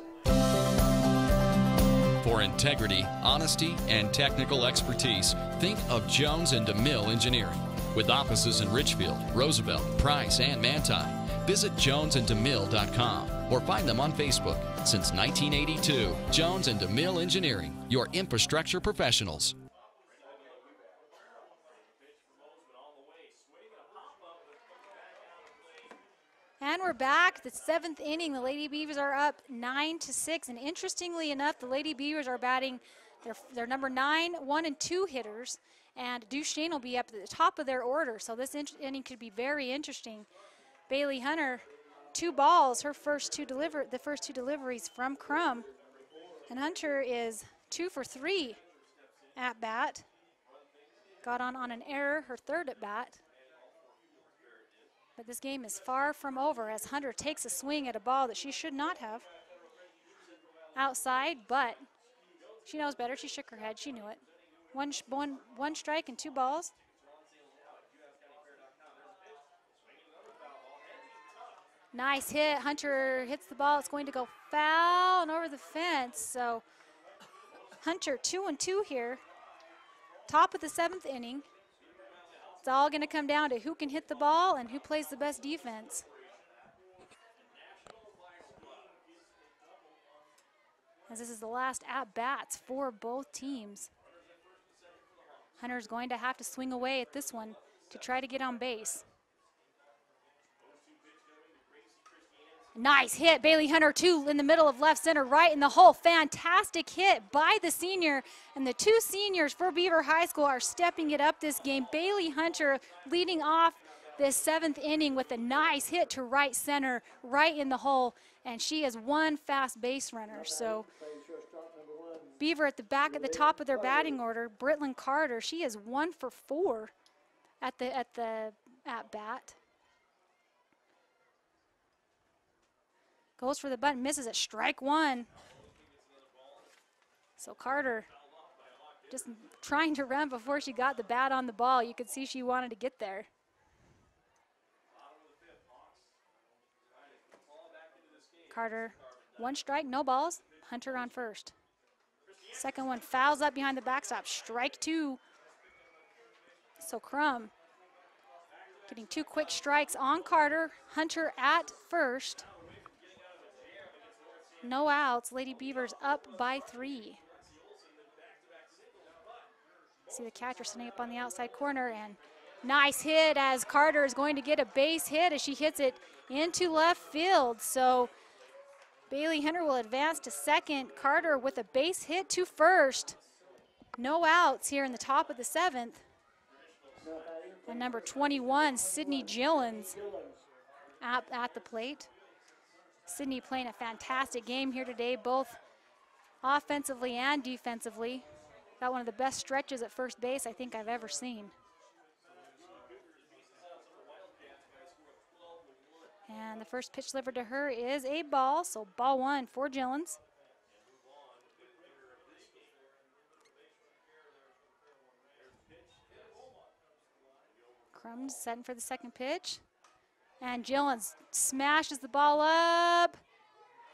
For integrity, honesty, and technical expertise, think of Jones and DeMille Engineering. With offices in Richfield, Roosevelt, Price, and Manti. Visit jonesanddemille.com or find them on Facebook. Since 1982, Jones and DeMille Engineering, your infrastructure professionals. And we're back. The 7th inning. The Lady Beavers are up 9-6. And interestingly enough, the Lady Beavers are batting their number 9, 1, and 2 hitters. And Duchesne will be up at the top of their order. So this inning could be very interesting. Bailey Hunter, 2 balls, the first two deliveries from Crum. And Hunter is 2 for 3 at bat. Got on an error, her 3rd at bat. But this game is far from over as Hunter takes a swing at a ball that she should not have. Outside, but she knows better. She shook her head. She knew it. One strike and 2 balls. Nice hit. Hunter hits the ball. It's going to go foul and over the fence. So Hunter 2-2 here. Top of the 7th inning. It's all going to come down to who can hit the ball and who plays the best defense. As this is the last at-bats for both teams. Hunter's going to have to swing away at this one to try to get on base. Nice hit, Bailey Hunter, two in the middle of left center, right in the hole. Fantastic hit by the senior, and the two seniors for Beaver High School are stepping it up this game. Bailey Hunter leading off this 7th inning with a nice hit to right center, right in the hole, and she is one fast base runner. So Beaver at the back at the top of their batting order, Britlin Carter, she is 1 for 4 at bat. Goes for the button, misses it, strike one. So Carter just trying to run before she got the bat on the ball. You could see she wanted to get there. Carter, 1 strike, no balls. Hunter on first. Second one fouls up behind the backstop, strike 2. So Crum getting 2 quick strikes on Carter. Hunter at first. No outs. Lady Beavers up by 3. See the catcher sitting up on the outside corner, and nice hit as Carter is going to get a base hit as she hits it into left field. So Bailey Hunter will advance to second. Carter with a base hit to first. No outs here in the top of the 7th. And number 21, Sydney Gillens at the plate. Sydney playing a fantastic game here today, both offensively and defensively. Got one of the best stretches at first base I think I've ever seen. And the first pitch delivered to her is a ball, so ball 1 for Gillens. Crumbs setting for the second pitch. And Gillens smashes the ball up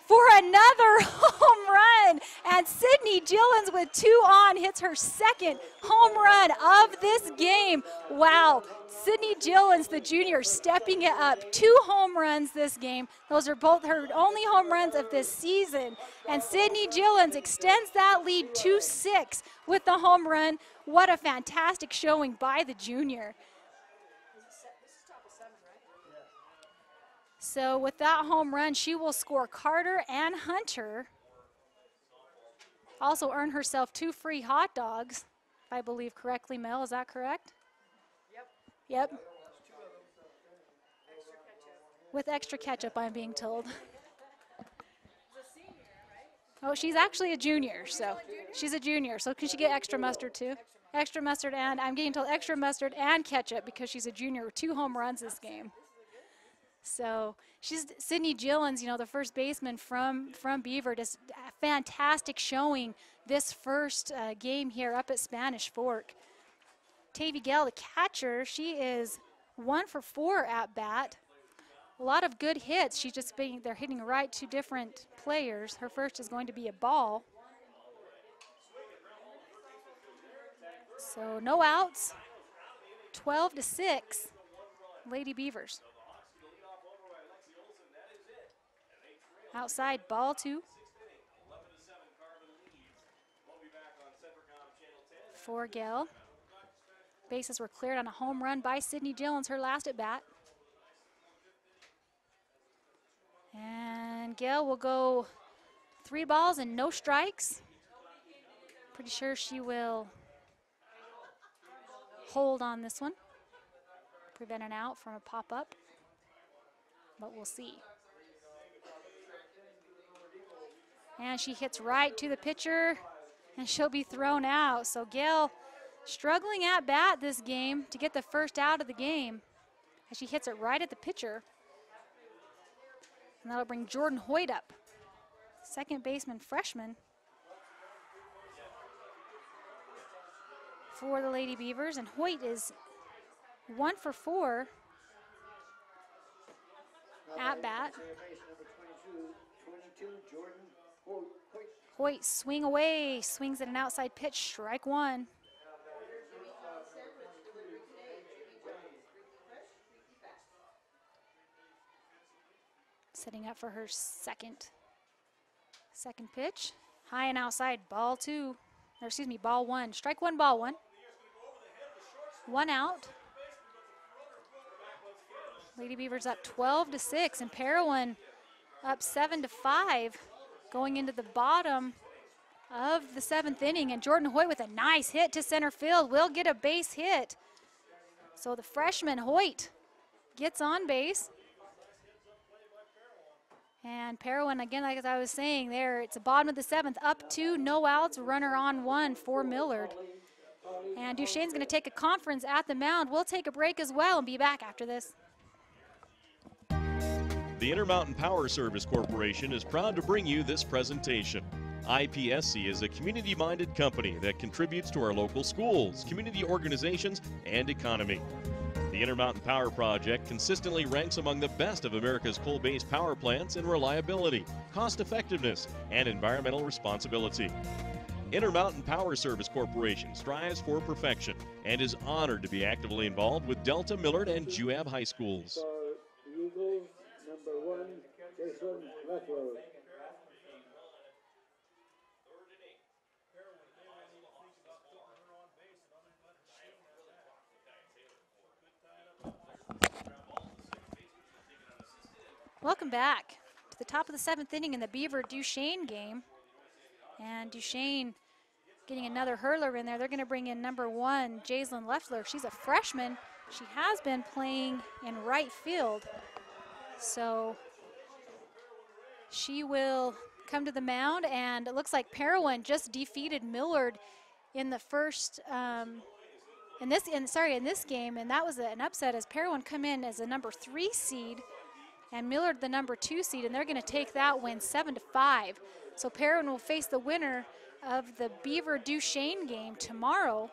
for another home run. And Sydney Gillens with 2 on hits her second home run of this game. Wow, Sydney Gillens, the junior, stepping it up. 2 home runs this game. Those are both her only home runs of this season. And Sydney Gillens extends that lead to 6 with the home run. What a fantastic showing by the junior. So with that home run, she will score Carter and Hunter. Also earn herself 2 free hot dogs, if I believe correctly, Mel. Is that correct? Yep. With extra ketchup, I'm being told. Oh, she's actually a junior, so she's a junior. So can she get extra mustard too? Extra mustard, and I'm getting told extra mustard and ketchup because she's a junior with 2 home runs this game. So she's Sydney Gillens, you know, the first baseman from Beaver, just a fantastic showing this first game here up at Spanish Fork. Tavy Gale, the catcher, she is 1 for 4 at bat. A lot of good hits. They're hitting right to different players. Her first is going to be a ball. So no outs. 12-6, Lady Beavers. Outside, ball 2. For Gale. Bases were cleared on a home run by Sydney Gillens, her last at bat. And Gale will go 3 balls and no strikes. Pretty sure she will hold on this one. Prevent an out from a pop-up. But we'll see. And she hits right to the pitcher, and she'll be thrown out. So Gale struggling at bat this game to get the first out of the game as she hits it right at the pitcher. And that'll bring Jordan Hoyt up, second baseman freshman for the Lady Beavers. And Hoyt is 1 for 4 at bat. Hoyt swing away, swings at an outside pitch, strike 1. Setting up for her second pitch. High and outside, ball 2. Or excuse me, ball 1. Strike 1, ball 1. 1 out. Lady Beavers up 12-6, and Parowan up 7-5 going into the bottom of the 7th inning, and Jordan Hoyt with a nice hit to center field will get a base hit. So the freshman Hoyt gets on base. And Parowan, again, like as I was saying there, it's the bottom of the 7th, up 2, no outs, runner on 1 for Millard. And Duchesne's going to take a conference at the mound. We'll take a break as well and be back after this. The Intermountain Power Service Corporation is proud to bring you this presentation. IPSC is a community-minded company that contributes to our local schools, community organizations, and economy. The Intermountain Power Project consistently ranks among the best of America's coal-based power plants in reliability, cost-effectiveness, and environmental responsibility. Intermountain Power Service Corporation strives for perfection and is honored to be actively involved with Delta, Millard, and Juab high schools. Eagles, number 1, Jason Leffler. Welcome back to the top of the 7th inning in the Beaver Duchesne game. And Duchesne getting another hurler in there. They're going to bring in number 1, Jaislyn Leffler. She's a freshman. She has been playing in right field. So she will come to the mound, and it looks like Parowan just defeated Millard in the first in this game, and that was an upset as Parowan come in as a number 3 seed and Millard the number 2 seed, and they're going to take that win 7-5. So Parowan will face the winner of the Beaver Duchesne game tomorrow.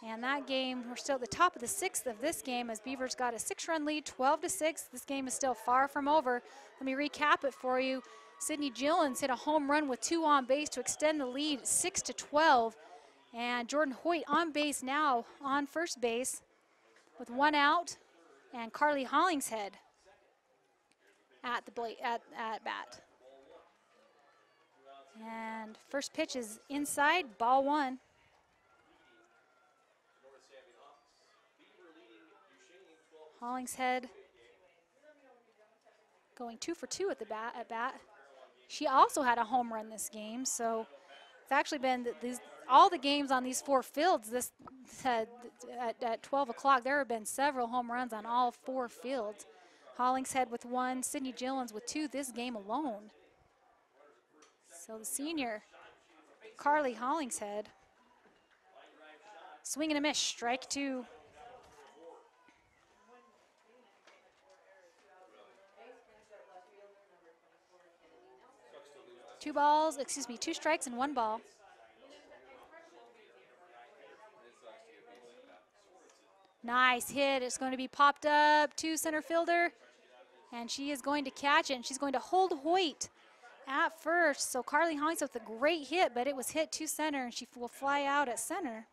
And that game, we're still at the top of the 6th of this game as Beaver's got a 6-run lead, 12-6. This game is still far from over. Let me recap it for you. Sydney Gillens hit a home run with 2 on base to extend the lead 6-12. And Jordan Hoyt on base now on first base with 1 out. And Carly Hollingshead at bat. And first pitch is inside, ball 1. Hollingshead going 2 for 2 at bat. She also had a home run this game, so it's actually been all the games on these 4 fields this at 12 o'clock. There have been several home runs on all 4 fields. Hollingshead with 1, Sydney Gillens with 2 this game alone. So the senior, Carly Hollingshead, swing and a miss, strike 2. Two strikes and 1 ball. Nice hit, it's going to be popped up to center fielder, and she is going to catch it, and she's going to hold Hoyt at first. So Carly Hollingshead with a great hit, but it was hit to center, and she will fly out at center.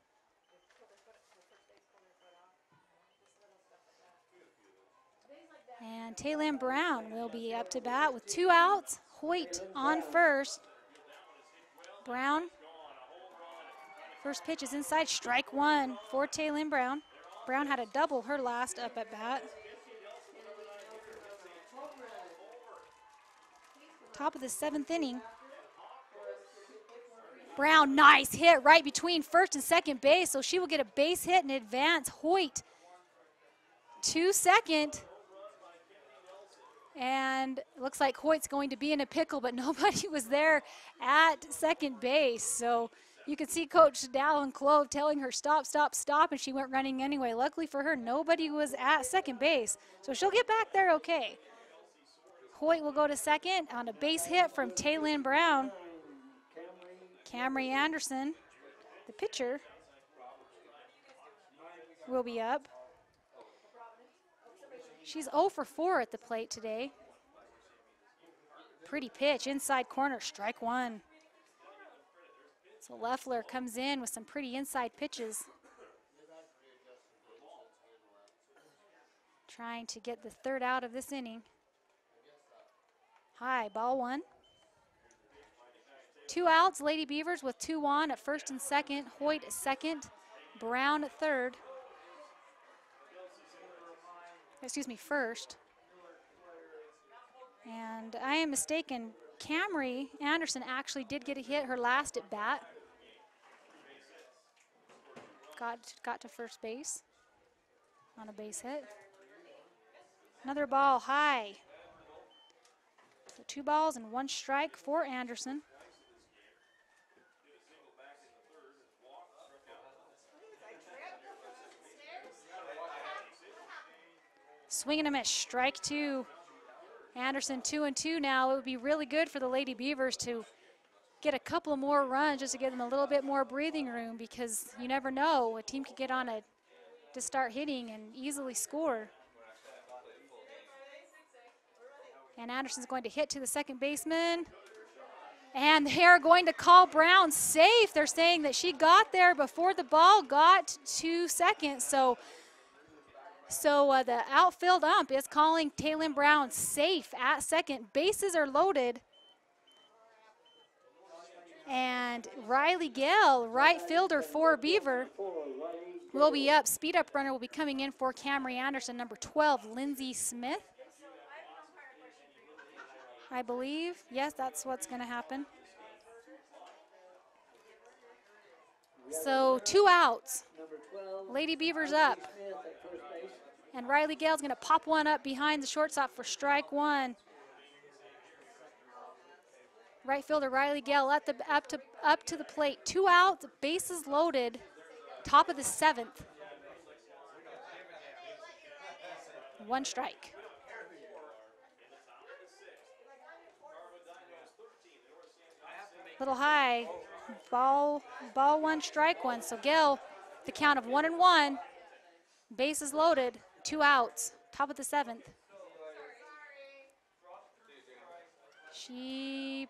And Taylor Brown will be up to bat with 2 outs. Hoyt on first. Brown, first pitch is inside, strike 1 for Taylor Brown. Brown had a double her last up at bat. Top of the 7th inning. Brown, nice hit right between first and second base, so she will get a base hit and advance Hoyt to second. And it looks like Hoyt's going to be in a pickle, but nobody was there at second base. So you could see Coach Dallin Clove telling her stop, stop, stop, and she went running anyway. Luckily for her, nobody was at second base, so she'll get back there okay. Hoyt will go to second on a base hit from Taylin Brown. Camry Anderson, the pitcher, will be up. She's 0 for 4 at the plate today. Pretty pitch, inside corner, strike 1. So Leffler comes in with some pretty inside pitches. Trying to get the 3rd out of this inning. High, ball 1. 2 outs, Lady Beavers with 2 on at first and second. Hoyt at second, Brown at third. First. And I am mistaken, Camry Anderson actually did get a hit her last at bat. Got to first base on a base hit. Another ball high. So 2 balls and 1 strike for Anderson. Swinging him at strike 2. Anderson 2-2 now. It would be really good for the Lady Beavers to get a couple more runs just to give them a little bit more breathing room, because you never know, a team could get on to start hitting and easily score. And Anderson's going to hit to the second baseman. And they're going to call Brown safe. They're saying that she got there before the ball got to second. So the outfield ump is calling Taylin Brown safe at second. Bases are loaded. And Riley Gale, right fielder for Beaver, will be up. Speed up runner will be coming in for Camry Anderson, number 12, Lindsay Smith. I believe, yes, that's what's going to happen. So 2 outs. Lady Beaver's up. And Riley Gale's going to pop one up behind the shortstop for strike 1. Right fielder Riley Gale up to the plate. 2 outs, bases loaded, top of the 7th. 1 strike. Little high, ball 1, strike 1. So Gale, the count of 1-1, bases loaded, 2 outs, top of the 7th. She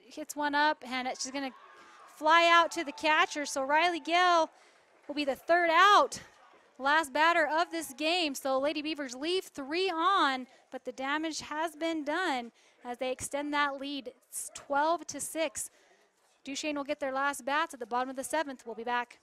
hits one up, and she's going to fly out to the catcher. So Riley Gale will be the 3rd out, last batter of this game. So Lady Beavers leave 3 on, but the damage has been done as they extend that lead. It's 12-6. Duchesne will get their last bats at the bottom of the 7th. We'll be back.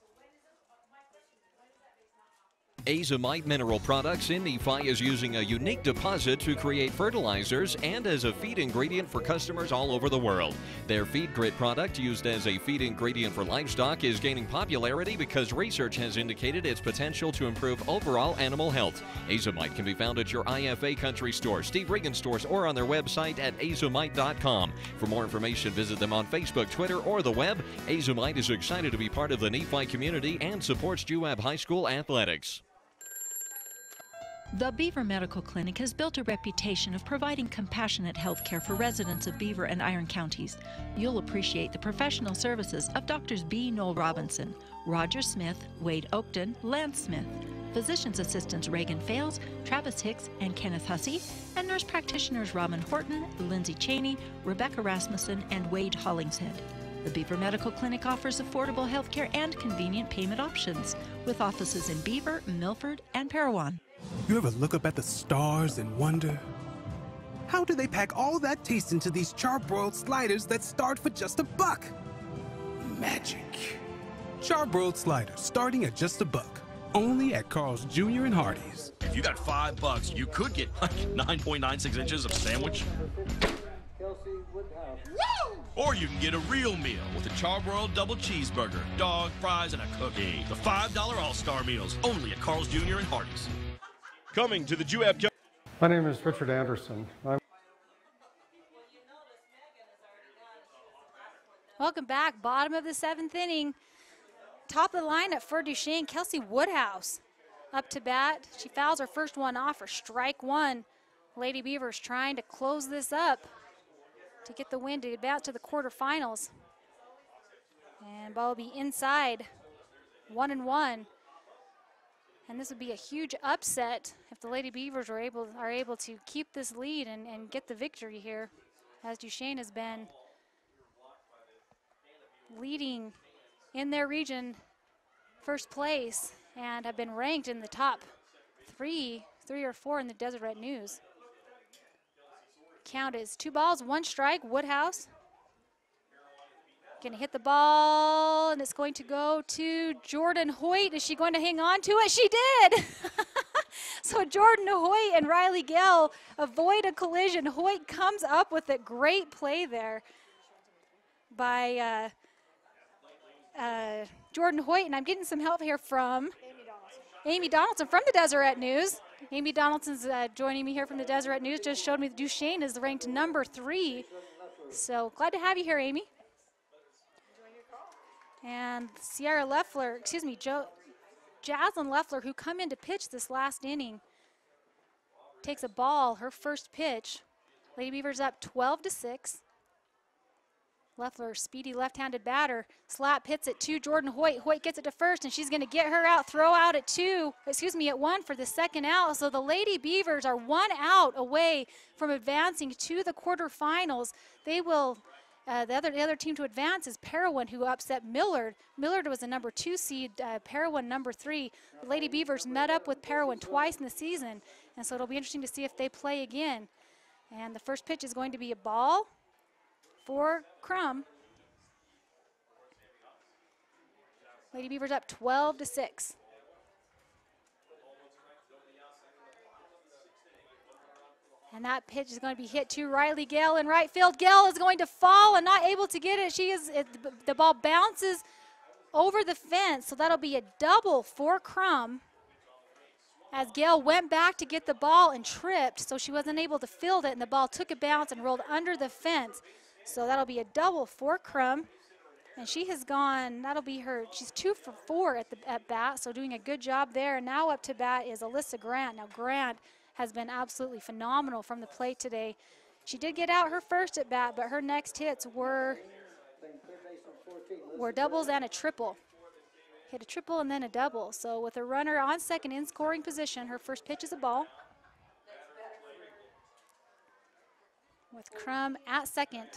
Azomite Mineral Products in Nephi is using a unique deposit to create fertilizers and as a feed ingredient for customers all over the world. Their Feed Grit product, used as a feed ingredient for livestock, is gaining popularity because research has indicated its potential to improve overall animal health. Azomite can be found at your IFA Country Store, Steve Regan stores, or on their website at azomite.com. For more information, visit them on Facebook, Twitter, or the web. Azomite is excited to be part of the Nephi community and supports UAB High School athletics. The Beaver Medical Clinic has built a reputation of providing compassionate health care for residents of Beaver and Iron counties. You'll appreciate the professional services of Doctors B. Noel Robinson, Roger Smith, Wade Oakton, Lance Smith, physician's assistants Reagan Fales, Travis Hicks, and Kenneth Hussey, and nurse practitioners Robin Horton, Lindsay Cheney, Rebecca Rasmussen, and Wade Hollingshead. The Beaver Medical Clinic offers affordable health care and convenient payment options, with offices in Beaver, Milford, and Parowan. You ever look up at the stars and wonder, how do they pack all that taste into these charbroiled sliders that start for just $1? Magic. Charbroiled sliders starting at just $1. Only at Carl's Jr. and Hardee's. If you got $5, you could get like 9.96 inches of sandwich. Or you can get a real meal with a charbroiled double cheeseburger, dog, fries, and a cookie. The $5 All-Star Meals, only at Carl's Jr. and Hardee's. Coming to the UAB. My name is Richard Anderson. Welcome back. Bottom of the 7th inning. Top of the lineup for Duchesne, Kelsey Woodhouse up to bat. She fouls her first one off for strike 1. Lady Beavers trying to close this up to get the win to advance to the quarterfinals. And ball will be inside, 1-1. And this would be a huge upset if the Lady Beavers are able to keep this lead and get the victory here, as Duchesne has been leading in their region first place and have been ranked in the top three or four in the Deseret News. Count is 2 balls, 1 strike. Woodhouse gonna hit the ball, and it's going to go to Jordan Hoyt. Is she going to hang on to it? She did. So Jordan Hoyt and Riley Gale avoid a collision. Hoyt comes up with a great play there by Jordan Hoyt, and I'm getting some help here from Amy Donaldson from the Deseret News. Amy Donaldson's joining me here from the Deseret News. Just showed me that Duchesne is ranked number 3. So glad to have you here, Amy. And Sierra Leffler, excuse me, Jaslyn Leffler, who come in to pitch this last inning, takes a ball, her first pitch. Lady Beavers up 12-6. Leffler, speedy left-handed batter. Slap hits it to Jordan Hoyt. Hoyt gets it to first, and she's going to get her out, throw out at 1 for the second out. So the Lady Beavers are 1 out away from advancing to the quarterfinals. They will, the other team to advance is Parowan, who upset Millard. Millard was a number 2 seed, Parowan number 3. The Lady Beavers met up with Parowan twice in the season, and so it'll be interesting to see if they play again. And the first pitch is going to be a ball for Crum. Lady Beavers up 12-6. And that pitch is going to be hit to Riley Gale in right field. Gale is going to fall and not able to get it. The ball bounces over the fence, so that'll be a double for Crum. As Gale went back to get the ball and tripped, so she wasn't able to field it, and the ball took a bounce and rolled under the fence. So that'll be a double for Crum. And she has gone, that'll be her, she's 2 for 4 at bat, so doing a good job there. And now up to bat is Alyssa Grant. Now Grant has been absolutely phenomenal from the plate today. She did get out her first at bat, but her next hits were doubles and a triple. Hit a triple and then a double. So with a runner on second in scoring position, her first pitch is a ball. With Crum at second.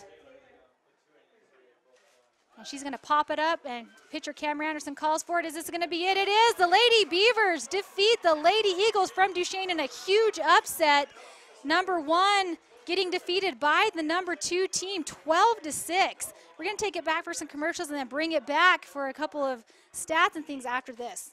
And she's going to pop it up, and pitcher Cameron Anderson calls for it. Is this going to be it? It is. The Lady Beavers defeat the Lady Eagles from Duchesne in a huge upset. Number 1 getting defeated by the number 2 team, 12-6. We're going to take it back for some commercials and then bring it back for a couple of stats and things after this.